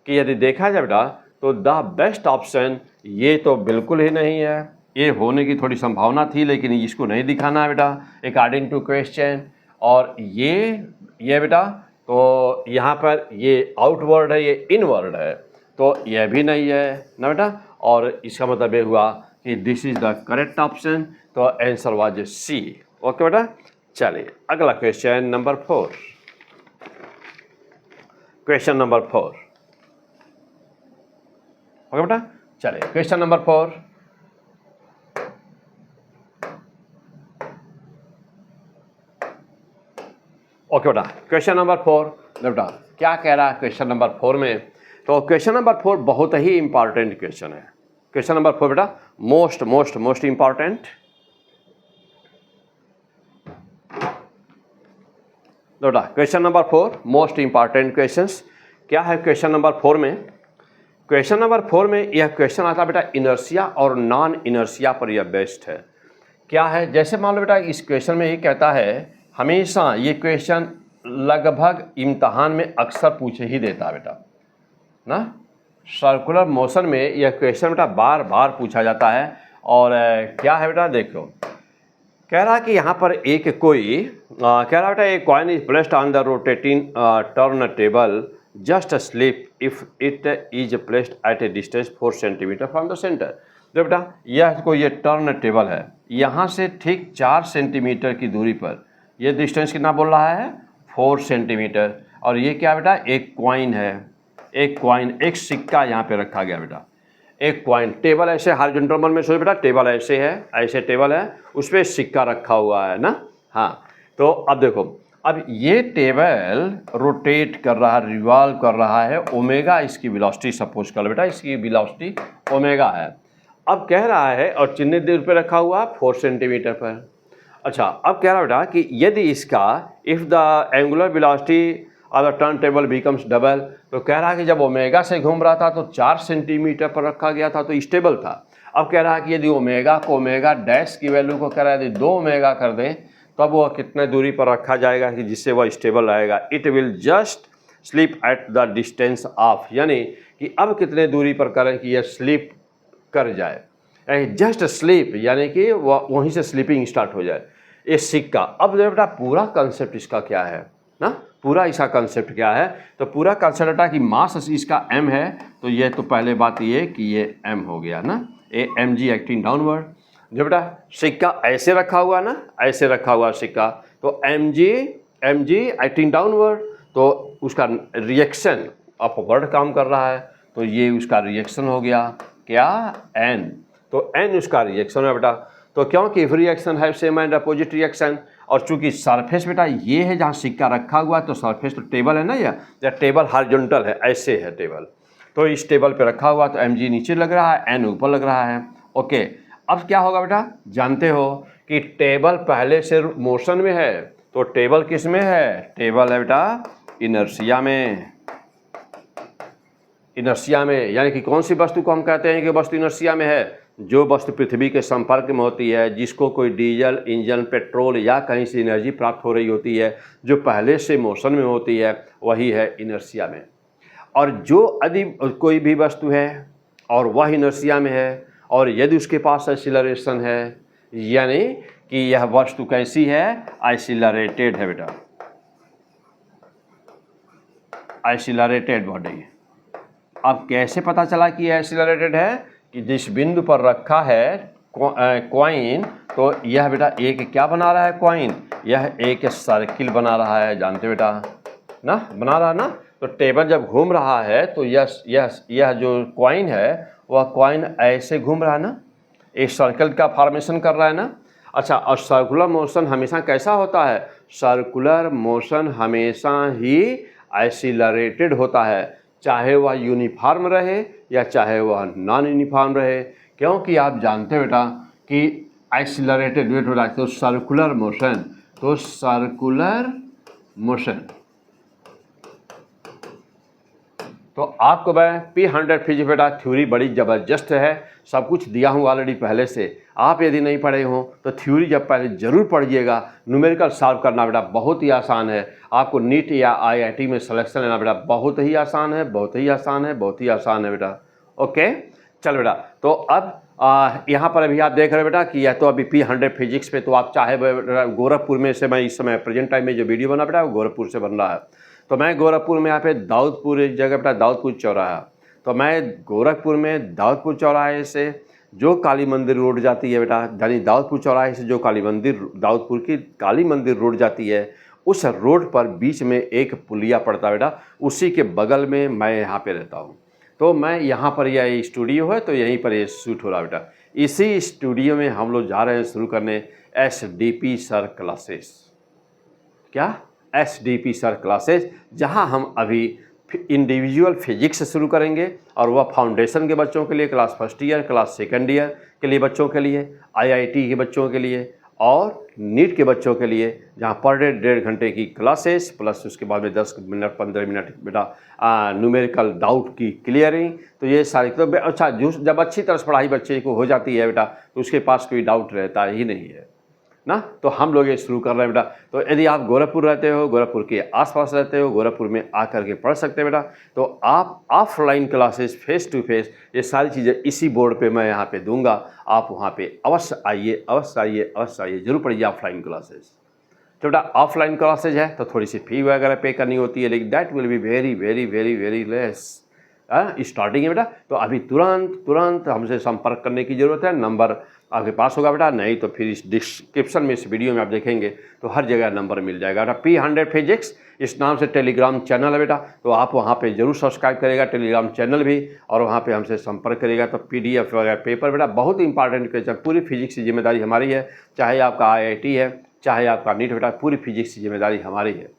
कि यदि देखा जाए बेटा तो द बेस्ट ऑप्शन ये तो बिल्कुल ही नहीं है, ये होने की थोड़ी संभावना थी लेकिन इसको नहीं दिखाना है बेटा अकॉर्डिंग टू क्वेश्चन। और ये बेटा तो यहाँ पर ये आउटवर्ड है, ये इनवर्ड है, तो यह भी नहीं है ना बेटा, और इसका मतलब ये हुआ कि this is the correct option, तो आंसर वाज सी। ओके बेटा, चलिए अगला question number 4, question number 4। Okay बेटा, चलिए क्वेश्चन नंबर 4। ओके बेटा, क्वेश्चन नंबर 4 बेटा क्या कह रहा है क्वेश्चन नंबर 4 में, तो क्वेश्चन नंबर 4 बहुत ही इंपॉर्टेंट क्वेश्चन है। क्वेश्चन नंबर 4 बेटा मोस्ट इंपॉर्टेंट। बेटा question number 4 most important questions. क्या है क्वेश्चन नंबर 4 में, क्वेश्चन नंबर 4 में यह क्वेश्चन आता बेटा इनर्शिया और नॉन इनर्शिया पर यह बेस्ड है। क्या है, जैसे मान लो बेटा इस क्वेश्चन में ये कहता है, हमेशा ये क्वेश्चन लगभग इम्तहान में अक्सर पूछे ही देता है बेटा ना, सर्कुलर मोशन में यह क्वेश्चन बेटा बार बार पूछा जाता है। और क्या है बेटा, देखो कह रहा कि यहाँ पर एक कोई कह रहा बेटा एक coin is placed on the rotating turn table just slip if it is placed at A distance 4 centimetre from the centre. तो बेटा यह कोई ये टर्न टेबल है, यहाँ से ठीक 4 सेंटीमीटर की दूरी पर, यह डिस्टेंस कितना बोल रहा है, 4 सेंटीमीटर। और ये क्या बेटा, एक कॉइन है, एक कॉइन, एक सिक्का यहाँ पे रखा गया बेटा, एक कॉइन। टेबल ऐसे हॉरिजॉन्टल मन में सोचो बेटा, टेबल ऐसे है, ऐसे टेबल है, उस पर सिक्का रखा हुआ है ना। हाँ, तो अब देखो, अब ये टेबल रोटेट कर रहा है, रिवॉल्व कर रहा है, ओमेगा इसकी वेलोसिटी सपोज कर लो बेटा, इसकी वेलोसिटी ओमेगा है। अब कह रहा है, और चिन्हित दूरी पे रखा हुआ 4 सेंटीमीटर पर। अच्छा, अब कह रहा बेटा कि यदि इसका if the angular velocity of the turn table becomes double, तो कह रहा है कि जब ओमेगा से घूम रहा था तो 4 सेंटीमीटर पर रखा गया था तो स्टेबल था। अब कह रहा है कि यदि ओमेगा को ओमेगा डैश की वैल्यू को कह रहा है यदि 2 ओमेगा कर दें तब वह कितने दूरी पर रखा जाएगा कि जिससे वह स्टेबल रहेगा। It will just slip at the distance of, यानी कि अब कितने दूरी पर करें कि यह स्लिप कर जाए, जस्ट स्लीप, यानी कि वह वहीं से स्लीपिंग स्टार्ट हो जाए। ये सिक्का, अब बेटा पूरा कंसेप्ट इसका क्या है ना, पूरा इसका कंसेप्ट क्या है, तो पूरा कंसेप्ट बेटा कि मास इसका m है, तो ये तो पहले बात ये कि ये m हो गया ना, ये mg एक्टिंग डाउनवर्ड। जो बेटा सिक्का ऐसे रखा हुआ ना, ऐसे रखा हुआ सिक्का, तो mg एक्टिंग डाउनवर्ड, तो उसका रिएक्शन अपवर्ड काम कर रहा है, तो ये उसका रिएक्शन हो गया क्या, n, तो n उसका रिएक्शन है बेटा। तो क्योंकि एवरी रिएक्शन है सेम एंड अपोजिट रिएक्शन, और चूंकि सरफेस बेटा ये है जहाँ सिक्का रखा हुआ है, तो सरफेस तो टेबल है ना, या टेबल हॉरिजॉन्टल है, ऐसे है टेबल, तो इस टेबल पे रखा हुआ तो mg नीचे लग रहा है, n ऊपर लग रहा है। ओके, अब क्या होगा बेटा, जानते हो कि टेबल पहले से मोशन में है, तो टेबल किस में है, टेबल है बेटा इनर्शिया में। इनर्शिया में यानी कि कौन सी वस्तु को हम कहते हैं कि वस्तु इनर्शिया में है, जो वस्तु पृथ्वी के संपर्क में होती है, जिसको कोई डीजल इंजन पेट्रोल या कहीं से एनर्जी प्राप्त हो रही होती है, जो पहले से मोशन में होती है, वही है इनर्शिया में। और जो यदि कोई भी वस्तु है और वह इनर्शिया में है, और यदि उसके पास एक्सीलरेशन है, यानी कि यह वस्तु कैसी है, एक्सीलरेटेड है बेटा, एक्सीलरेटेड बॉडी। अब कैसे पता चला कि यह एक्सीलरेटेड है, कि जिस बिंदु पर रखा है कॉइन, तो यह बेटा एक क्या बना रहा है, कॉइन, यह एक सर्किल बना रहा है, जानते बेटा ना, बना रहा है ना। तो टेबल जब घूम रहा है तो यह जो कॉइन है वह कॉइन ऐसे घूम रहा है ना, एक सर्कल का फॉर्मेशन कर रहा है ना। अच्छा, और सर्कुलर मोशन हमेशा कैसा होता है, सर्कुलर मोशन हमेशा ही एक्सीलरेटेड होता है, चाहे वह यूनिफॉर्म रहे या चाहे वह नॉन यूनिफॉर्म रहे, क्योंकि आप जानते बेटा कि एक्सीलरेटेड वेट हो रहा है, तो सर्कुलर मोशन, तो सर्कुलर मोशन। तो आपको मैं P100 फिजिक्स बेटा थ्योरी बड़ी ज़बरदस्त है, सब कुछ दिया हूँ ऑलरेडी पहले से। आप यदि नहीं पढ़े हो तो थ्योरी जब पहले ज़रूर पढ़िएगा। न्यूमेरिकल सॉल्व करना बेटा बहुत ही आसान है, आपको नीट या IIT में सिलेक्शन लेना बेटा बहुत ही आसान है, बहुत ही आसान है, बहुत ही आसान है बेटा। ओके, चल बेटा, तो अब यहाँ पर अभी आप देख रहे हो बेटा कि यह तो अभी P100 फिजिक्स पे, तो आप चाहे गोरखपुर में से, मैं इस समय प्रेजेंट टाइम में जो वीडियो बना बेटा वो गोरखपुर से बन रहा है, तो मैं गोरखपुर में यहाँ पे दाऊदपुर एक जगह बेटा, दाऊदपुर चौराहा, तो मैं गोरखपुर में दाऊदपुर चौराहे से जो काली मंदिर रोड जाती है बेटा, यानी दाऊदपुर चौराहे से जो काली मंदिर, दाऊदपुर की काली मंदिर रोड जाती है, उस रोड पर बीच में एक पुलिया पड़ता है बेटा, उसी के बगल में मैं यहाँ पे रहता हूँ। तो मैं यहाँ पर यह स्टूडियो है, तो यहीं पर ये शूट हो रहा है बेटा। इसी स्टूडियो में हम लोग जा रहे हैं शुरू करने SDP सर क्लासेस। क्या, SDP सर क्लासेस, जहां हम अभी इंडिविजुअल फिजिक्स से शुरू करेंगे, और वह फाउंडेशन के बच्चों के लिए, class first year, class second year के लिए बच्चों के लिए, IIT के बच्चों के लिए और नीट के बच्चों के लिए, जहां पर डे 1.5 घंटे की क्लासेस प्लस उसके बाद में 10 मिनट 15 मिनट बेटा न्यूमेरिकल डाउट की क्लियरिंग। तो ये सारी, तो अच्छा, जब अच्छी तरह से पढ़ाई बच्चे को हो जाती है बेटा, तो उसके पास कोई डाउट रहता ही नहीं है ना। तो हम लोग ये शुरू कर रहे हैं बेटा। तो यदि आप गोरखपुर रहते हो, गोरखपुर के आसपास रहते हो, गोरखपुर में आकर के पढ़ सकते हैं बेटा, तो आप offline classes face to face ये सारी चीज़ें इसी बोर्ड पे मैं यहाँ पे दूंगा, आप वहाँ पे अवश्य आइए, अवश्य आइए, अवश्य आइए, जरूर पढ़िए ऑफलाइन क्लासेस। तो बेटा ऑफलाइन क्लासेज है तो थोड़ी सी फी वगैरह पे करनी होती है, लेकिन that will be very very very very less. Starting है बेटा, तो अभी तुरंत हमसे संपर्क करने की ज़रूरत है। नंबर आपके पास होगा बेटा, नहीं तो फिर इस डिस्क्रिप्शन में, इस वीडियो में आप देखेंगे तो हर जगह नंबर मिल जाएगा बेटा। P100 फिजिक्स इस नाम से टेलीग्राम चैनल है बेटा, तो आप वहाँ पे जरूर सब्सक्राइब करेगा टेलीग्राम चैनल भी, और वहाँ पे हमसे संपर्क करेगा। तो PDF वगैरह पेपर बेटा बहुत इंपॉर्टेंट क्वेश्चन, पूरी फिजिक्स की जिम्मेदारी हमारी है, चाहे आपका IIT है चाहे आपका नीट बेटा, पूरी फिजिक्स की जिम्मेदारी हमारी है।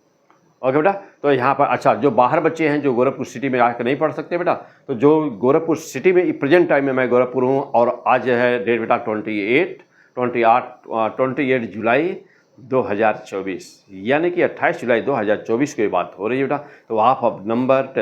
ओके बेटा, तो यहाँ पर अच्छा, जो बाहर बच्चे हैं जो गोरखपुर सिटी में आकर नहीं पढ़ सकते बेटा, तो जो गोरखपुर सिटी में प्रेजेंट टाइम में मैं गोरखपुर हूँ, और आज है डेट बेटा 28 जुलाई 2024, यानी कि 28 जुलाई 2024 की बात हो रही है बेटा। तो आप अब नंबर,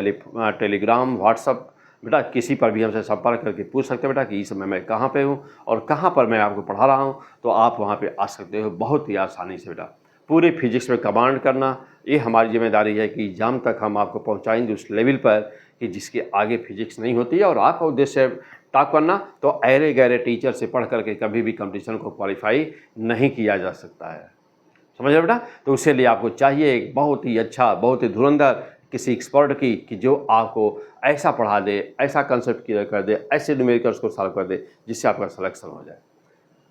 टेलीग्राम, व्हाट्सअप बेटा किसी पर भी हमसे संपर्क करके पूछ सकते हैं बेटा कि इस समय मैं कहाँ पे हूँ और कहाँ पर मैं आपको पढ़ा रहा हूँ, तो आप वहाँ पे आ सकते हो बहुत ही आसानी से बेटा। पूरे फिजिक्स में कमांड करना ये हमारी जिम्मेदारी है कि एग्जाम तक हम आपको पहुँचाएंगे उस लेवल पर कि जिसके आगे फिजिक्स नहीं होती है, और आपका उद्देश्य टॉप करना, तो अरे गहरे टीचर से पढ़ करके कभी भी कंपटीशन को क्वालिफाई नहीं किया जा सकता है, समझ रहे बेटा। तो उसके लिए आपको चाहिए एक बहुत ही अच्छा, बहुत ही धुरंधर किसी एक्सपर्ट की, कि जो आपको ऐसा पढ़ा दे, ऐसा कंसेप्ट क्लियर कर दे, ऐसे न्यूमेरिकल्स को सॉल्व कर दे जिससे आपका सिलेक्शन हो जाए।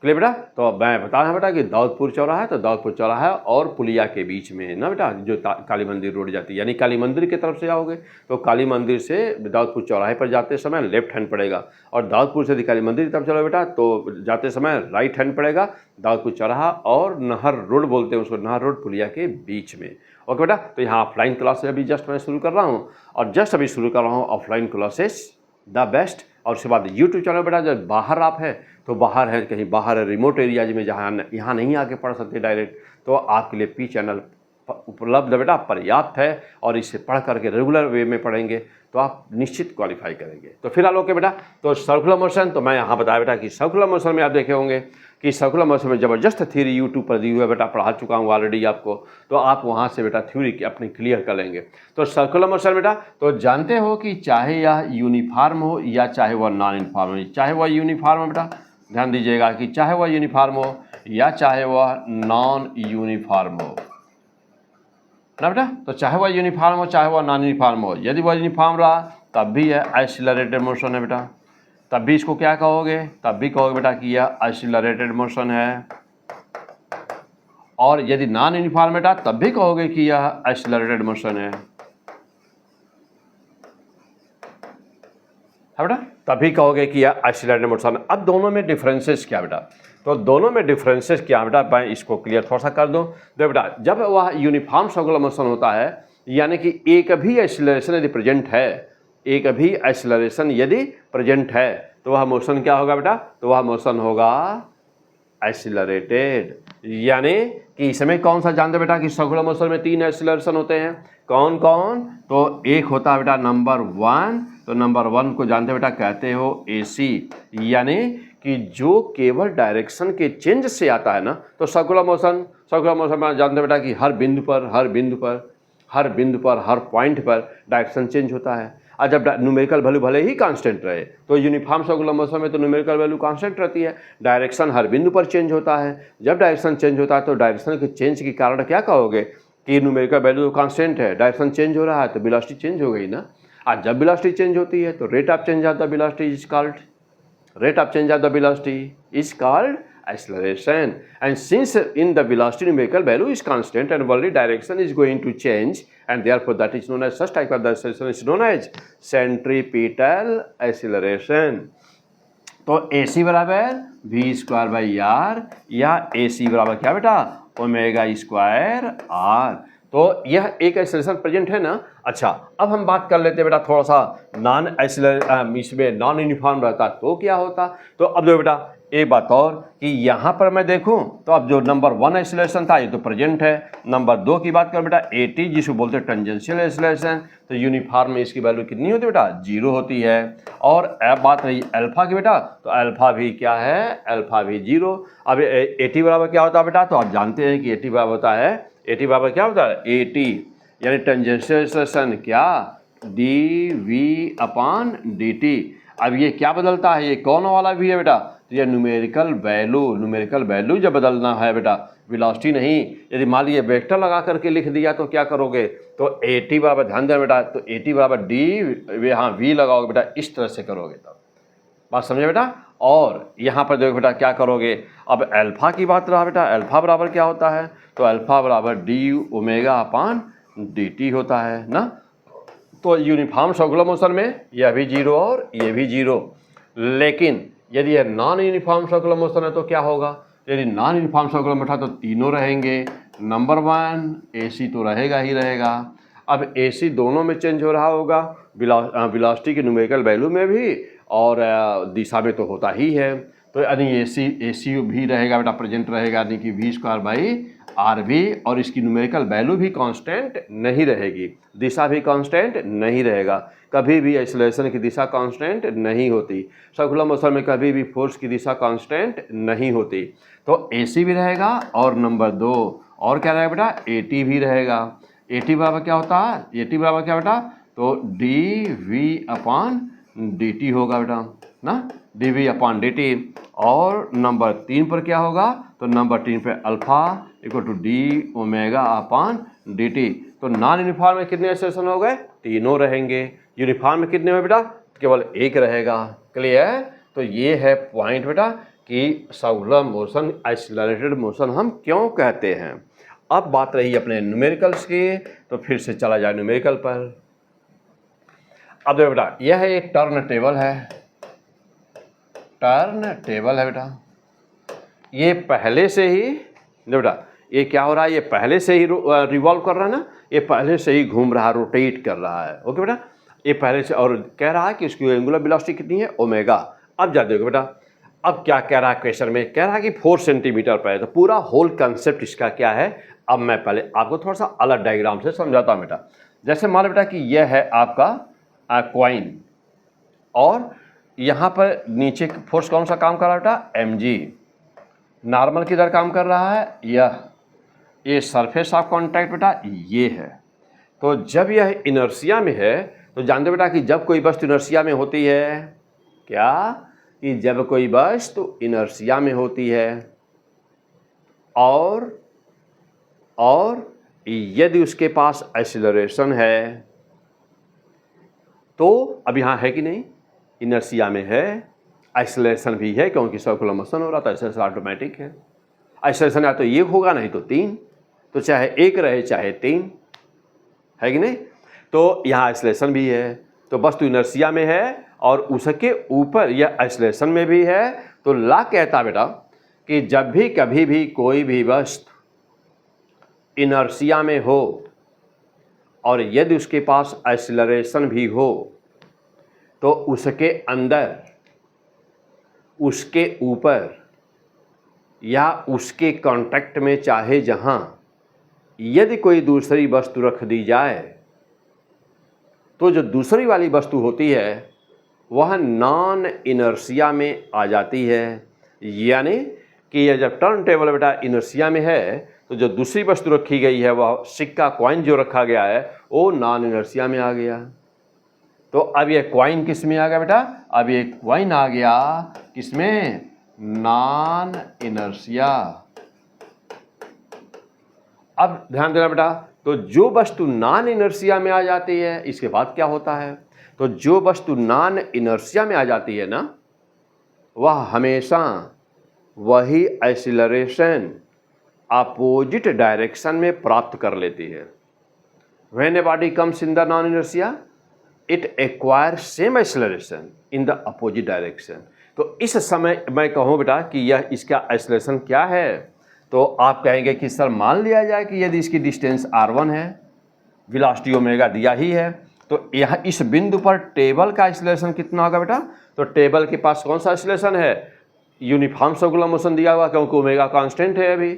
क्लियर बेटा। तो मैं बता रहा बेटा कि दाऊदपुर चौराहा है, तो दाऊदपुर चौराहा और पुलिया के बीच में ना बेटा जो काली मंदिर रोड जाती है, यानी काली मंदिर की तरफ से जाओगे तो काली मंदिर से दाऊदपुर चौराहे पर जाते समय लेफ्ट हैंड पड़ेगा, और दाऊदपुर से यदि काली मंदिर की तरफ चलो बेटा तो जाते समय राइट हैंड पड़ेगा। दाऊदपुर चौराहा और नहर रोड बोलते हैं उसको, नहर रोड पुलिया के बीच में। ओके बेटा, तो यहाँ ऑफलाइन क्लासेस अभी जस्ट मैं शुरू कर रहा हूँ, और जस्ट अभी शुरू कर रहा हूँ ऑफलाइन क्लासेस द बेस्ट। और उसके बाद यूट्यूब चैनल बेटा जब बाहर आप है तो बाहर है, कहीं बाहर है रिमोट एरियाज में जहाँ यहाँ नहीं आके पढ़ सकते डायरेक्ट, तो आपके लिए पी चैनल उपलब्ध बेटा पर्याप्त है, और इसे पढ़ करके रेगुलर वे में पढ़ेंगे तो आप निश्चित क्वालिफाई करेंगे। तो फिलहाल ओके बेटा, तो सर्कुलर मोशन, तो मैं यहाँ बताया बेटा कि सर्कुलर मोशन में आप देखे होंगे कि सर्कुलर मोशन में ज़बरदस्त थ्योरी यूट्यूब पर दी हुई है बेटा, पढ़ा चुका हूँ ऑलरेडी आपको, तो आप वहाँ से बेटा थ्योरी अपनी क्लियर कर लेंगे। तो सर्कुलर मोशन बेटा तो जानते हो कि चाहे यह यूनिफॉर्म हो या चाहे वह नॉन यूनिफॉर्म हो, चाहे वह यूनिफॉर्म हो बेटा, ध्यान दीजिएगा कि चाहे वह यूनिफॉर्म हो या चाहे वह नॉन यूनिफॉर्म हो ना बेटा, तो चाहे वह यूनिफॉर्म हो चाहे वह नॉन यूनिफॉर्म हो, यदि वह यूनिफॉर्म रहा तब भी यह एक्सीलरेटेड मोशन है बेटा, तब भी इसको क्या कहोगे, तब भी कहोगे बेटा कि यह एक्सीलरेटेड मोशन है। और यदि नॉन यूनिफॉर्म बेटा तब भी कहोगे कि यह एक्सीलरेटेड मोशन है बेटा, तभी कहोगे कि यह एक्सीलरेटेड मोशन। अब दोनों में डिफरेंसेस क्या बेटा, तो दोनों में डिफरेंसेस क्या बेटा, मैं इसको क्लियर थोड़ा सा कर दूं। देखो बेटा, जब वह यूनिफॉर्म सर्कुलर मोशन होता है, यानी कि एक भी एक्सीलरेशन यदि प्रेजेंट है, एक भी एक्सीलरेशन यदि प्रेजेंट है, तो वह मोशन क्या होगा बेटा, तो वह मोशन होगा एक्सीलरेटेड। यानी कि इसमें कौन सा जानते बेटा कि सर्कुलर मोशन में 3 एक्सीलरेशन होते हैं, कौन कौन, तो एक होता है बेटा नंबर 1, तो नंबर 1 को जानते बेटा कहते हो एसी, यानी कि जो केवल डायरेक्शन के चेंज से आता है ना, तो सर्कुलर मोशन में जानते बेटा कि हर बिंदु पर हर पॉइंट पर डायरेक्शन चेंज होता है। और जब न्यूमेरिकल वैल्यू भले ही कांस्टेंट रहे, तो यूनिफॉर्म सर्कुलर मोशन में तो न्यूमेरिकल वैल्यू कांस्टेंट रहती है, डायरेक्शन हर बिंदु पर चेंज होता है। जब डायरेक्शन चेंज होता है तो डायरेक्शन के चेंज के कारण क्या कहोगे कि न्यूमेरिकल वैल्यू कांस्टेंट है, डायरेक्शन चेंज हो रहा है तो वेलोसिटी चेंज हो गई ना। और जब वेलोसिटी चेंज होती है तो rate of change of the velocity is called acceleration. And since in the velocity numerical value is constant and only direction is going to change, and therefore that is known as, such type of the acceleration is known as centripetal acceleration. तो AC बराबर v²/r या AC बराबर क्या बेटा, ω²r। तो यह एक acceleration present है ना। अच्छा, अब हम बात कर लेते हैं बेटा थोड़ा सा नॉन एक्सेलरेशन, इसमें नॉन यूनिफॉर्म रहता तो क्या होता। तो अब देखो बेटा एक बात और कि यहाँ पर मैं देखूँ तो अब जो नंबर 1 एक्सेलरेशन था ये तो प्रेजेंट है। नंबर 2 की बात करो बेटा AT, जिसको बोलते हैं टेंजेंशियल एक्सेलरेशन, तो यूनिफॉर्म में इसकी वैल्यू कितनी होती है बेटा, 0 होती है। और अब बात रही अल्फा की बेटा, तो अल्फा भी क्या है, अल्फा भी 0। अब AT बराबर क्या होता है बेटा, तो आप जानते हैं कि AT बराबर होता है, AT बराबर क्या होता है, AT यानी टेंजेंशियल एक्सेलरेशन क्या, dv/dt। अब ये क्या बदलता है, ये कौन वाला भी है बेटा, तो ये न्यूमेरिकल वैल्यू जब बदलना है बेटा, वेलोसिटी नहीं। यदि मान लीजिए वेक्टर लगा करके लिख दिया तो क्या करोगे, तो AT बराबर, ध्यान देना बेटा, तो AT बराबर d, हाँ v लगाओगे बेटा, इस तरह से करोगे तब, बात समझे बेटा। और यहाँ पर देखो बेटा क्या करोगे, अब अल्फा की बात रहा बेटा, अल्फा बराबर क्या होता है, तो अल्फा बराबर dω/dt होता है ना। तो यूनिफॉर्म सर्कुलर मोशन में यह भी 0 और ये भी 0, लेकिन यदि यह नॉन यूनिफॉर्म सर्कुलर मोशन है तो क्या होगा, यदि नॉन यूनिफॉर्म सर्कुलर मोशन तो तीनों रहेंगे। नंबर 1 AC तो रहेगा ही रहेगा। अब AC दोनों में चेंज हो रहा होगा, वेलोसिटी की न्यूमेरिकल वैल्यू में भी और दिशा में तो होता ही है। तो यानी AC भी रहेगा बेटा, प्रेजेंट रहेगा, यानी कि v²/r भी, और इसकी न्यूमेरिकल वैल्यू भी कांस्टेंट नहीं रहेगी, दिशा भी कांस्टेंट नहीं रहेगा। कभी भी एक्सेलरेशन की दिशा कांस्टेंट नहीं होती, सर्कुलर मोशन में कभी भी फोर्स की दिशा कांस्टेंट नहीं होती। तो AC भी रहेगा, और नंबर 2 और क्या रहेगा बेटा, AT भी रहेगा। AT बराबर क्या होता है, AT बराबर क्या बेटा, तो dv/dt होगा बेटा ना, dv/dt। और नंबर 3 पर क्या होगा, तो नंबर 3 पे अल्फा = dω/dt। तो नॉन यूनिफॉर्म में कितने एक्सेलरेशन हो गए, तीनों रहेंगे। यूनिफॉर्म में कितने हुए बेटा, केवल एक रहेगा। क्लियर। तो ये है पॉइंट बेटा कि सर्कुलर मोशन, एक्सीलरेटेड मोशन हम क्यों कहते हैं। अब बात रही अपने न्यूमेरिकल्स की, तो फिर से चला जाए न्यूमेरिकल पर। अब देखो बेटा, यह एक टर्न टेबल है, टर्न टेबल है बेटा। ये पहले से ही देखो बेटा, ये क्या हो रहा है, ये पहले से ही रिवॉल्व कर रहा है ना, ये पहले से ही घूम रहा है, रोटेट कर रहा है। ओके बेटा, ये पहले से, और कह रहा है कि इसकी एंगुलर वेलोसिटी कितनी है, ओमेगा। अब जा देखो बेटा, अब क्या कह रहा है क्वेश्चन में, कह रहा है कि 4 सेंटीमीटर पर है। तो पूरा होल कंसेप्ट इसका क्या है, अब मैं पहले आपको थोड़ा सा अलग डायग्राम से समझाता हूँ बेटा। जैसे मान लो बेटा कि यह है आपका कॉइन, और यहाँ पर नीचे फोर्स कौन सा काम कर रहा है बेटा, mg। नॉर्मल किधर काम कर रहा है, ये सरफेस ऑफ कॉन्टैक्ट बेटा ये है। तो जब यह इनर्शिया में है, तो जानते बेटा कि जब कोई वस्तु इनर्शिया में होती है, क्या कि जब कोई वस्तु इनर्शिया में होती है और यदि उसके पास एक्सीलरेशन है, तो अब यहाँ है कि नहीं, इनर्शिया में है, एक्सीलरेशन भी है क्योंकि सर्कुलर मोशन हो रहा था, एक्सीलरेशन ऑटोमेटिक है। एक्सीलरेशन या तो 1 होगा, नहीं तो 3, तो चाहे 1 रहे चाहे 3, है कि नहीं। तो यहाँ एक्सीलरेशन भी है, तो वस्तु इनर्शिया में है और उसके ऊपर यह एक्सीलरेशन में भी है। तो ला कहता बेटा कि जब भी कभी भी कोई भी वस्तु इनर्शिया में हो और यदि उसके पास एक्सीलरेशन भी हो, तो उसके अंदर, उसके ऊपर या उसके कांटेक्ट में, चाहे जहां यदि कोई दूसरी वस्तु रख दी जाए, तो जो दूसरी वाली वस्तु होती है वह नॉन इनर्शिया में आ जाती है। यानी कि यह जब टर्न टेबल बेटा इनर्शिया में है, तो जो दूसरी वस्तु रखी गई है, वह सिक्का कॉइन जो रखा गया है, वो नॉन इनर्शिया में आ गया। तो अब ये कॉइन किस में आ गया बेटा, अब ये कॉइन आ गया किसमें, नॉन इनर्शिया। अब ध्यान देना बेटा, तो जो वस्तु नॉन इनर्शिया में आ जाती है, इसके बाद क्या होता है, तो जो वस्तु नॉन इनर्शिया में आ जाती है ना, वह हमेशा वही एक्सीलरेशन अपोजिट डायरेक्शन में प्राप्त कर लेती है। When a body comes in the non inertia, it acquire same acceleration in the opposite direction. तो इस समय मैं कहूँ बेटा कि यह इसका एक्सीलरेशन क्या है, तो आप कहेंगे कि सर मान लिया जाए कि यदि इसकी डिस्टेंस r1 है, वेलोसिटी ओमेगा दिया ही है, तो यहाँ इस बिंदु पर टेबल का एक्सीलरेशन कितना होगा बेटा, तो टेबल के पास कौन सा एक्सीलरेशन है, यूनिफॉर्म सर्कुलर मोशन दिया हुआ, क्योंकि ओमेगा कांस्टेंट है अभी,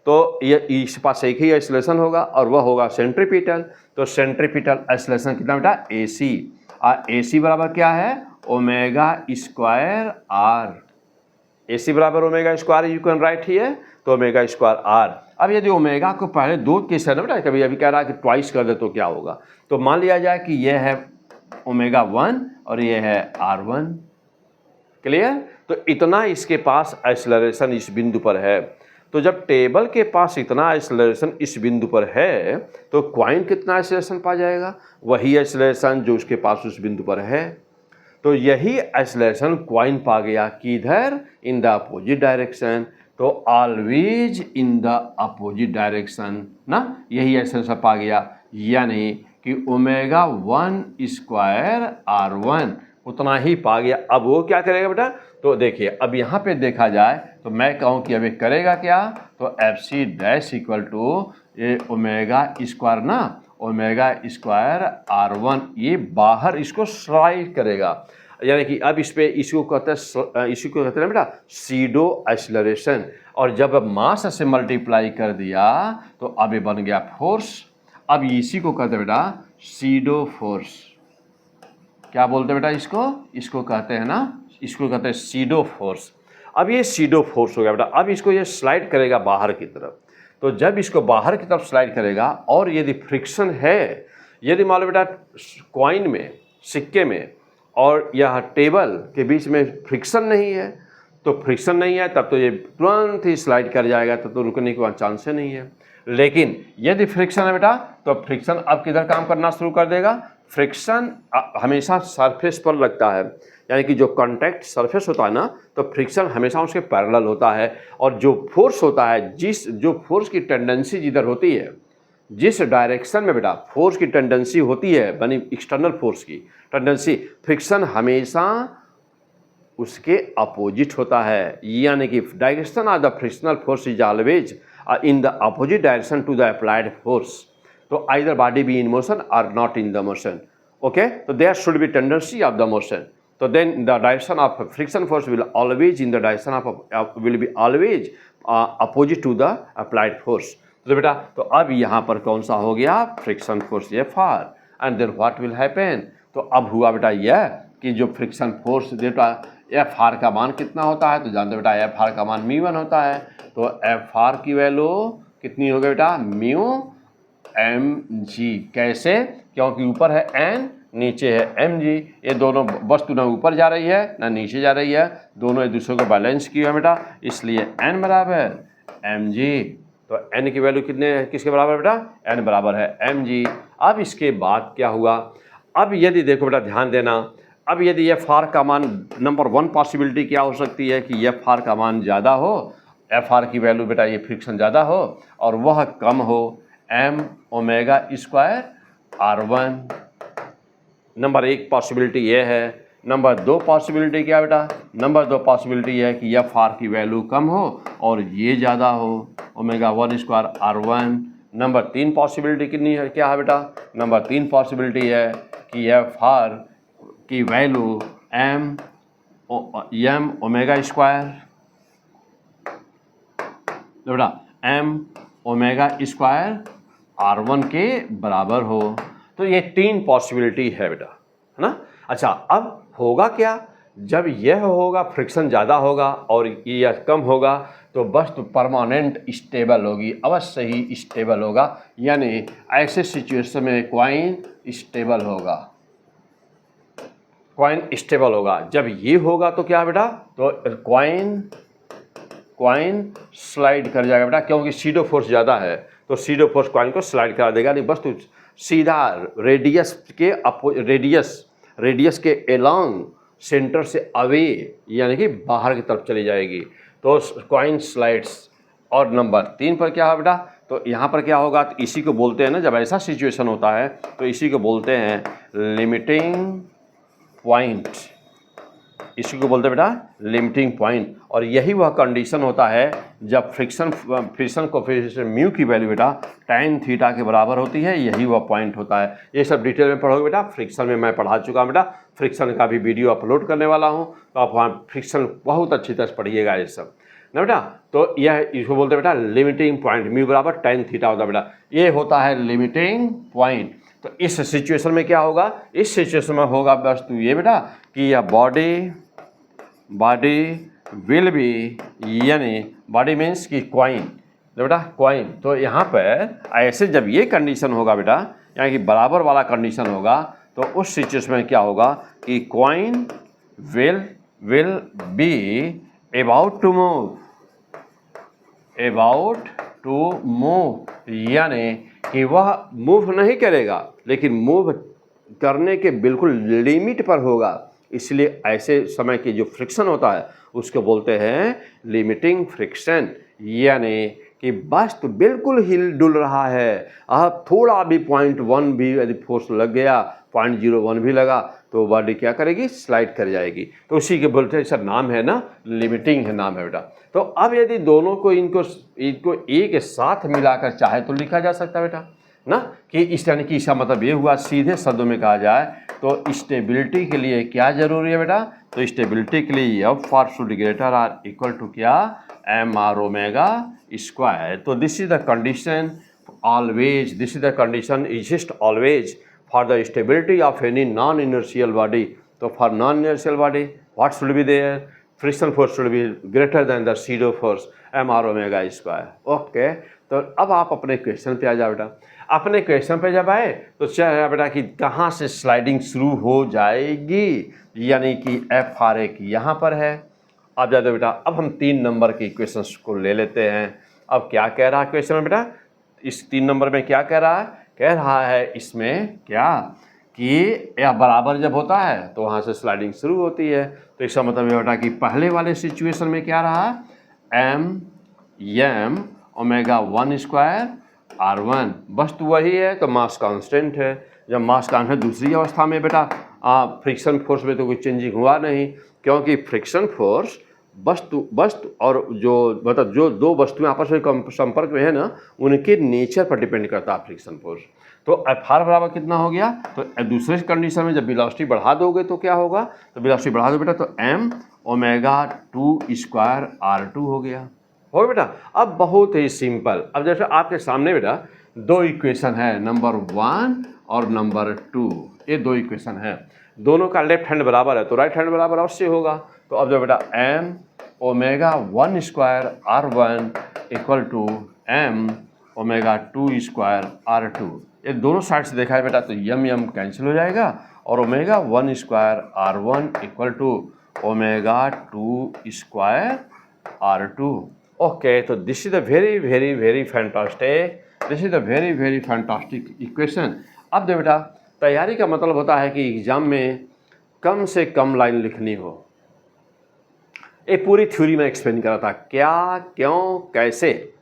तो ये इस पास एक ही एक्सीलरेशन होगा और वह होगा सेंट्रीपिटल। तो सेंट्रीपिटल एक्सीलरेशन कितना बेटा, AC, और AC बराबर क्या है, ओमेगा स्क्वायर r। AC बराबर omega square, you can write here, तो ओमेगा स्क्वायर r। अब यदि ओमेगा को पहले 2 केस है ना बेटा, कभी अभी कह रहा है कि ट्वाइस कर दे तो क्या होगा, तो मान लिया जाए कि यह है ओमेगा 1 और यह है r1। क्लियर। तो इतना इसके पास एक्सीलरेशन इस बिंदु पर है। तो जब टेबल के पास इतना एक्सीलरेशन इस बिंदु पर है, तो कॉइन कितना एक्सीलरेशन पा जाएगा, वही एक्सीलरेशन जो उसके पास उस बिंदु पर है। तो यही एक्सीलरेशन कॉइन पा गया किधर, इन द अपोजिट डायरेक्शन। तो always in the opposite direction ना, यही एक्सीलरेशन पा गया, यानी कि ओमेगा 1 स्क्वायर r1 उतना ही पा गया। अब वो क्या करेगा बेटा, तो देखिए अब यहाँ पे देखा जाए तो मैं कहूँ कि अभी करेगा क्या, तो FC डैश इक्वल टू ये ओमेगा स्क्वायर ना, ओमेगा स्क्वायर r1, ये बाहर इसको स्लाइड करेगा। यानी कि अब इस पे इसको कहते हैं बेटा सीडो एक्सीलरेशन, और जब मास से मल्टीप्लाई कर दिया तो अब ये बन गया फोर्स। अब इसी को कहते हैं बेटा सीडो फोर्स। क्या बोलते हैं बेटा इसको कहते हैं ना, इसको कहते हैं सीडो फोर्स। अब ये सीडो फोर्स हो गया बेटा। अब इसको ये स्लाइड करेगा बाहर की तरफ। तो जब इसको बाहर की तरफ स्लाइड करेगा और यदि फ्रिक्शन है, यदि मान लो बेटा कॉइन में, सिक्के में और यह टेबल के बीच में फ्रिक्शन नहीं है, तो फ्रिक्शन नहीं है तब तो ये तुरंत ही स्लाइड कर जाएगा, तब तो रुकने की चांस ही नहीं है। लेकिन यदि फ्रिक्शन है बेटा, तो फ्रिक्शन अब किधर काम करना शुरू कर देगा, फ्रिक्शन हमेशा सरफेस पर लगता है, यानी कि जो कॉन्टैक्ट सरफेस होता है ना, तो फ्रिक्शन हमेशा उसके पैरेलल होता है। और जो फोर्स होता है, जो फोर्स की टेंडेंसी जिधर होती है, जिस डायरेक्शन में बेटा फोर्स की टेंडेंसी होती है, यानी एक्सटर्नल फोर्स की टेंडेंसी, फ्रिक्शन हमेशा उसके अपोजिट होता है। यानी कि direction of the frictional force is always in the opposite direction to the applied force. तो either body be in motion और not in the motion. Okay, तो there should be tendency of the motion. तो then the direction of friction force will always in the direction of will be always opposite to the applied force. तो बेटा, तो अब यहाँ पर कौन सा हो गया, friction force F(r) and then what will happen. तो अब हुआ बेटा यह कि जो फ्रिक्शन फोर्स बेटा F(r) का मान कितना होता है, तो जानते बेटा F(r) का मान μ1 होता है। तो F(r) की वैल्यू कितनी हो गई बेटा, μmg। कैसे, क्योंकि ऊपर है n, नीचे है mg। ये दोनों वस्तु ना ऊपर जा रही है ना नीचे जा रही है, दोनों एक दूसरे को बैलेंस किया है बेटा, इसलिए n बराबर mg। तो n की वैल्यू किसके बराबर है बेटा, n बराबर है mg। अब इसके बाद क्या हुआ, अब यदि देखो बेटा ध्यान देना, अब यदि F(r) का मान नंबर 1 पॉसिबिलिटी क्या हो सकती है कि F(r) का मान ज़्यादा हो, F(r) की वैल्यू बेटा ये फ्रिक्शन ज़्यादा हो और वह कम हो m(ω²) r1। नंबर 1 पॉसिबिलिटी ये है। नंबर 2 पॉसिबिलिटी क्या बेटा, नंबर 2 पॉसिबिलिटी है कि F(r) की वैल्यू कम हो और ये ज़्यादा हो, ω1² r1। नंबर 3 पॉसिबिलिटी कितनी है, क्या है बेटा, नंबर 3 पॉसिबिलिटी है कि F(r) की वैल्यू m(ω²) बेटा m(ω²) r1 के बराबर हो। तो ये 3 पॉसिबिलिटी है बेटा, है ना। अच्छा, अब होगा क्या, जब यह होगा फ्रिक्शन ज़्यादा होगा और यह कम होगा, तो वस्तु परमानेंट स्टेबल होगी, अवश्य ही स्टेबल होगा। यानी ऐसे सिचुएशन में कॉइन स्टेबल होगा, कॉइन स्टेबल होगा। जब ये होगा तो क्या बेटा, तो कॉइन स्लाइड कर जाएगा बेटा, क्योंकि सीडो फोर्स ज़्यादा है, तो सीडो फोर्स कॉइन को स्लाइड करा देगा। नहीं, वस्तु सीधा रेडियस के एलॉन्ग सेंटर से अवे, यानी कि बाहर की तरफ चली जाएगी, तो कॉइन स्लाइड्स। और नंबर 3 पर क्या है बेटा, तो यहाँ पर क्या होगा, तो इसी को बोलते हैं ना, जब ऐसा सिचुएशन होता है तो इसी को बोलते हैं लिमिटिंग पॉइंट, इसी को बोलते हैं बेटा लिमिटिंग पॉइंट। और यही वह कंडीशन होता है जब फ्रिक्शन कोएफिशिएंट म्यू की वैल्यू बेटा tan थीटा के बराबर होती है, यही वह पॉइंट होता है। ये सब डिटेल में पढ़ोगे बेटा, फ्रिक्शन में मैं पढ़ा चुका हूँ बेटा, फ्रिक्शन का भी वीडियो अपलोड करने वाला हूँ, तो आप वहाँ फ्रिक्शन बहुत अच्छी तरह से पढ़िएगा ये सब ना बेटा। तो यह इसको बोलते हैं बेटा लिमिटिंग पॉइंट, म्यू बराबर tan थीटा होता है बेटा, ये होता है लिमिटिंग पॉइंट। तो इस सिचुएशन में क्या होगा, इस सिचुएशन में होगा बस तो ये बेटा कि यह बॉडी विल बी, यानी बॉडी मीन्स कि कॉइन, बेटा कॉइन। तो यहाँ पर ऐसे जब ये कंडीशन होगा बेटा, यानी कि बराबर वाला कंडीशन होगा, तो उस सिचुएशन में क्या होगा कि coin will be about to move, यानी कि वह मूव नहीं करेगा, लेकिन मूव करने के बिल्कुल लिमिट पर होगा। इसलिए ऐसे समय की जो फ्रिक्शन होता है उसको बोलते हैं लिमिटिंग फ्रिक्शन। यानी कि वस्तु बिल्कुल हिल डुल रहा है, अब थोड़ा भी 0.1 भी यदि फोर्स लग गया, 0.01 भी लगा, तो बॉडी क्या करेगी, स्लाइड कर जाएगी। तो उसी के बोलते हैं, सर नाम है ना, लिमिटिंग है, नाम है बेटा। तो अब यदि दोनों को इनको एक साथ मिलाकर चाहे तो लिखा जा सकता है बेटा ना, कि इस यानी कि इसका मतलब ये हुआ, सीधे शब्दों में कहा जाए तो स्टेबिलिटी के लिए क्या जरूरी है बेटा, तो स्टेबिलिटी के लिए F(r) should greater or equal to क्या, mr(ω²). तो this is the condition always, this is the condition exist always for the stability of any non inertial body. तो for non inertial body what should be there, friction force should be greater than the pseudo force mr(ω²). Okay, तो अब आप अपने question पे आ जाओ बेटा। अपने question पे जब आए तो चाहे बेटा कि कहाँ से स्लाइडिंग शुरू हो जाएगी, यानी कि F(r) की यहाँ पर है। अब जाते बेटा, अब हम 3 नंबर के क्वेश्चंस को ले लेते हैं। अब क्या कह रहा है क्वेश्चन में बेटा, इस 3 नंबर में क्या कह रहा है, कह रहा है इसमें क्या कि या बराबर जब होता है तो वहाँ से स्लाइडिंग शुरू होती है। तो इसका मतलब ये बेटा कि पहले वाले सिचुएशन में क्या रहा, m ओमेगा 1 स्क्वायर r1 वस्तु वही है तो मास कांस्टेंट है। जब मास कांस्टेंट दूसरी अवस्था में बेटा फ्रिक्शन फोर्स में तो कोई चेंजिंग हुआ नहीं, क्योंकि फ्रिक्शन फोर्स वस्तु और जो मतलब जो दो वस्तुएं आपस में संपर्क में है ना, उनके नेचर पर डिपेंड करता है फ्रिक्शन फोर्स। तो एफ आर बराबर कितना हो गया, तो दूसरे कंडीशन में जब वेलोसिटी बढ़ा दोगे तो क्या होगा, तो वेलोसिटी बढ़ा दो बेटा तो m ओमेगा 2 स्क्वायर r2 हो गया। हो बेटा, अब बहुत ही सिंपल। अब जैसे आपके सामने बेटा दो इक्वेशन है, नंबर 1 और नंबर 2, ये दो इक्वेशन है, दोनों का लेफ्ट हैंड बराबर है तो राइट हैंड बराबर अवश्य होगा। तो अब जो बेटा m omega 1 square r1 equal to m omega 2 square r2, ये दोनों साइड से देखा है बेटा तो यम कैंसिल हो जाएगा और omega 1 square r1 equal to omega 2 square r2। Okay, तो this is the very very very fantastic, this is the very very fantastic equation. अब देखो बेटा, तैयारी का मतलब होता है कि एग्जाम में कम से कम लाइन लिखनी हो। ये पूरी थ्योरी में एक्सप्लेन करा था, क्या क्यों कैसे,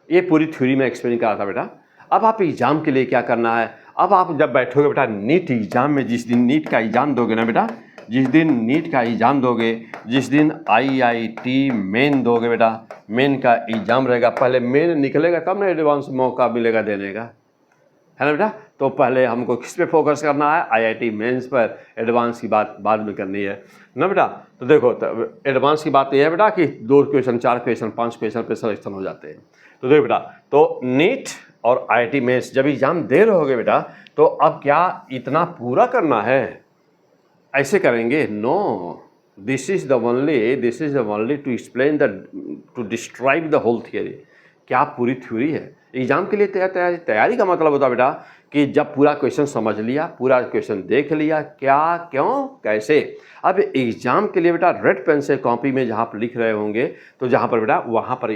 ये पूरी थ्योरी में एक्सप्लेन करा था बेटा। अब आप एग्जाम के लिए क्या करना है, अब आप जब बैठोगे बेटा नीट एग्जाम में, जिस दिन नीट का एग्जाम दोगे ना बेटा, जिस दिन नीट का एग्ज़ाम दोगे, जिस दिन IIT मेन दोगे बेटा, मेन का एग्ज़ाम रहेगा, पहले मेन निकलेगा तब ना एडवांस मौका मिलेगा देने का, है ना बेटा। तो पहले हमको किस पे फोकस करना है, IIT मेंस पर, एडवांस की बात बाद में करनी है ना बेटा। तो देखो तो एडवांस की बात यह है बेटा कि 2 क्वेश्चन 4 क्वेश्चन 5 क्वेश्चन पे सिलेक्शन हो जाते हैं। तो देखो बेटा, तो नीट और IIT मेंस जब एग्ज़ाम दे रहोगे बेटा, तो अब क्या इतना पूरा करना है, ऐसे करेंगे, no, this is the only to explain to describe the whole theory. क्या पूरी थ्योरी है एग्जाम के लिए तैयारी का मतलब होता है बेटा कि जब पूरा क्वेश्चन समझ लिया, पूरा क्वेश्चन देख लिया, क्या क्यों कैसे। अब एग्जाम के लिए बेटा रेड पेन से कॉपी में जहाँ पर लिख रहे होंगे, तो जहाँ पर बेटा वहाँ पर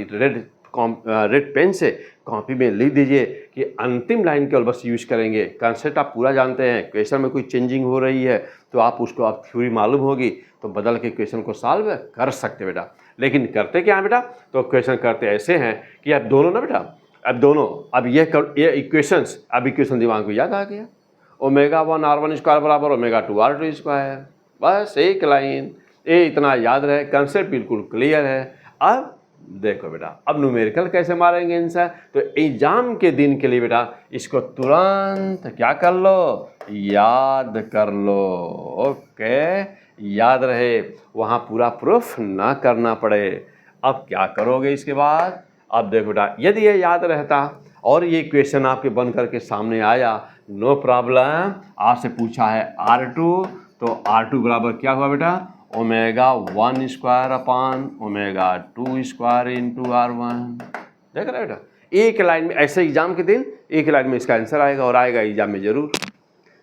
रेड पेन से कॉपी में लिख दीजिए कि अंतिम लाइन केवल बस यूज करेंगे, कंसेप्ट आप पूरा जानते हैं, क्वेश्चन में कोई चेंजिंग हो रही है तो आप उसको, आप थ्योरी मालूम होगी तो बदल के क्वेश्चन को सॉल्व कर सकते बेटा। लेकिन करते क्या है बेटा, तो क्वेश्चन करते ऐसे हैं कि अब दोनों ना बेटा, अब ये इक्वेशंस, अब इक्वेशन दिमाग को याद आ गया, ओमेगा 1 r1 स्क्वायर बराबर ओमेगा 2 r2 स्क्वायर, बस एक लाइन, ये इतना याद रहे, कंसेप्ट बिल्कुल क्लियर है। अब देखो बेटा, अब न्यूमेरिकल कैसे मारेंगे आंसर, तो एग्जाम के दिन के लिए बेटा इसको तुरंत क्या कर लो, याद कर लो। ओके, याद रहे, वहाँ पूरा प्रूफ ना करना पड़े। अब क्या करोगे इसके बाद, अब देखो बेटा, यदि ये याद रहता और ये क्वेश्चन आपके बन करके सामने आया, नो प्रॉब्लम, आपसे पूछा है R2, तो R2 बराबर क्या हुआ बेटा, omega 1 square upon omega 2 square into R1। देख रहे बेटा, एक लाइन में, ऐसे एग्जाम के दिन एक लाइन में इसका आंसर आएगा और आएगा एग्जाम में जरूर।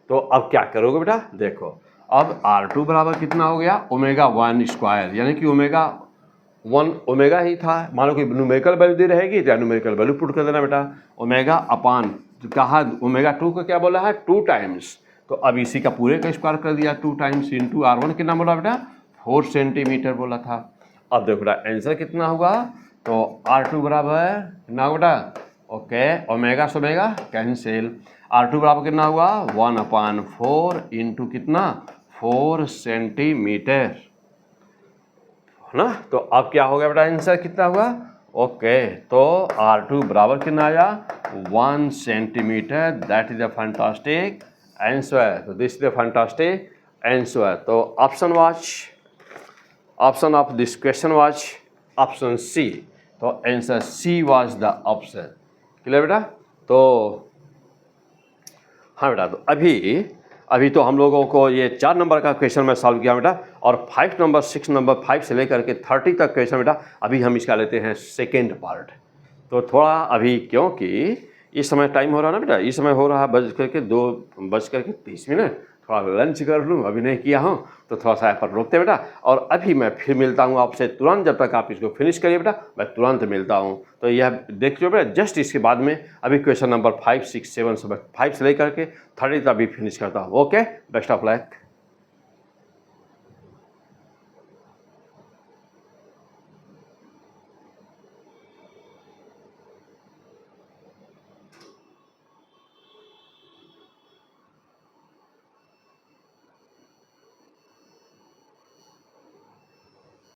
तो अब क्या करोगे बेटा, देखो अब R2 बराबर कितना हो गया, ओमेगा 1 स्क्वायर, यानी कि ओमेगा 1 ओमेगा ही था, मान लो कि न्यूमेरिकल वैल्यू दी रहेगी तो न्यूमेरिकल वैल्यू पुट कर देना बेटा, ओमेगा अपान कहा, ओमेगा 2 का क्या बोला है, 2 टाइम्स, तो अब इसी का पूरे का स्क्वायर कर दिया, 2 टाइम्स इंटू R1 कितना बोला बेटा, 4 सेंटीमीटर बोला था। अब देखो बेटा आंसर कितना होगा, तो R2 बराबर कितना होगा बेटा, ओके, ओमेगा से ओमेगा कैंसिल, R2 बराबर कितना हुआ, 1/4 इंटू कितना, 4 सेंटीमीटर, है ना। तो अब क्या हो गया बेटा, आंसर कितना हुआ, ओके, तो R2 बराबर कितना आया, 1 centimetre, that is a fantastic answer. तो this is the fantastic answer. तो option which, option of this question was option C, तो answer C was the option. Clear बेटा। तो हाँ बेटा, तो अभी तो हम लोगों को ये 4 नंबर का क्वेश्चन मैं सॉल्व किया बेटा, और 5 नंबर 6 नंबर 5 से लेकर के 30 तक क्वेश्चन बेटा अभी हम इसका लेते हैं सेकेंड पार्ट। तो थोड़ा अभी, क्योंकि इस समय टाइम हो रहा है ना बेटा, इस समय हो रहा है 2:30, थोड़ा लंच कर लूँ, अभी नहीं किया हूँ, तो थोड़ा सा यहाँ पर रोकते हैं बेटा। और अभी मैं फिर मिलता हूँ आपसे तुरंत, जब तक आप इसको फिनिश करिए बेटा मैं तुरंत मिलता हूँ। तो यह देख लो बेटा, जस्ट इसके बाद में अभी क्वेश्चन नंबर 5, 6, 7 5 से लेकर के 30 तक अभी फिनिश करता हूँ। Okay, best of luck.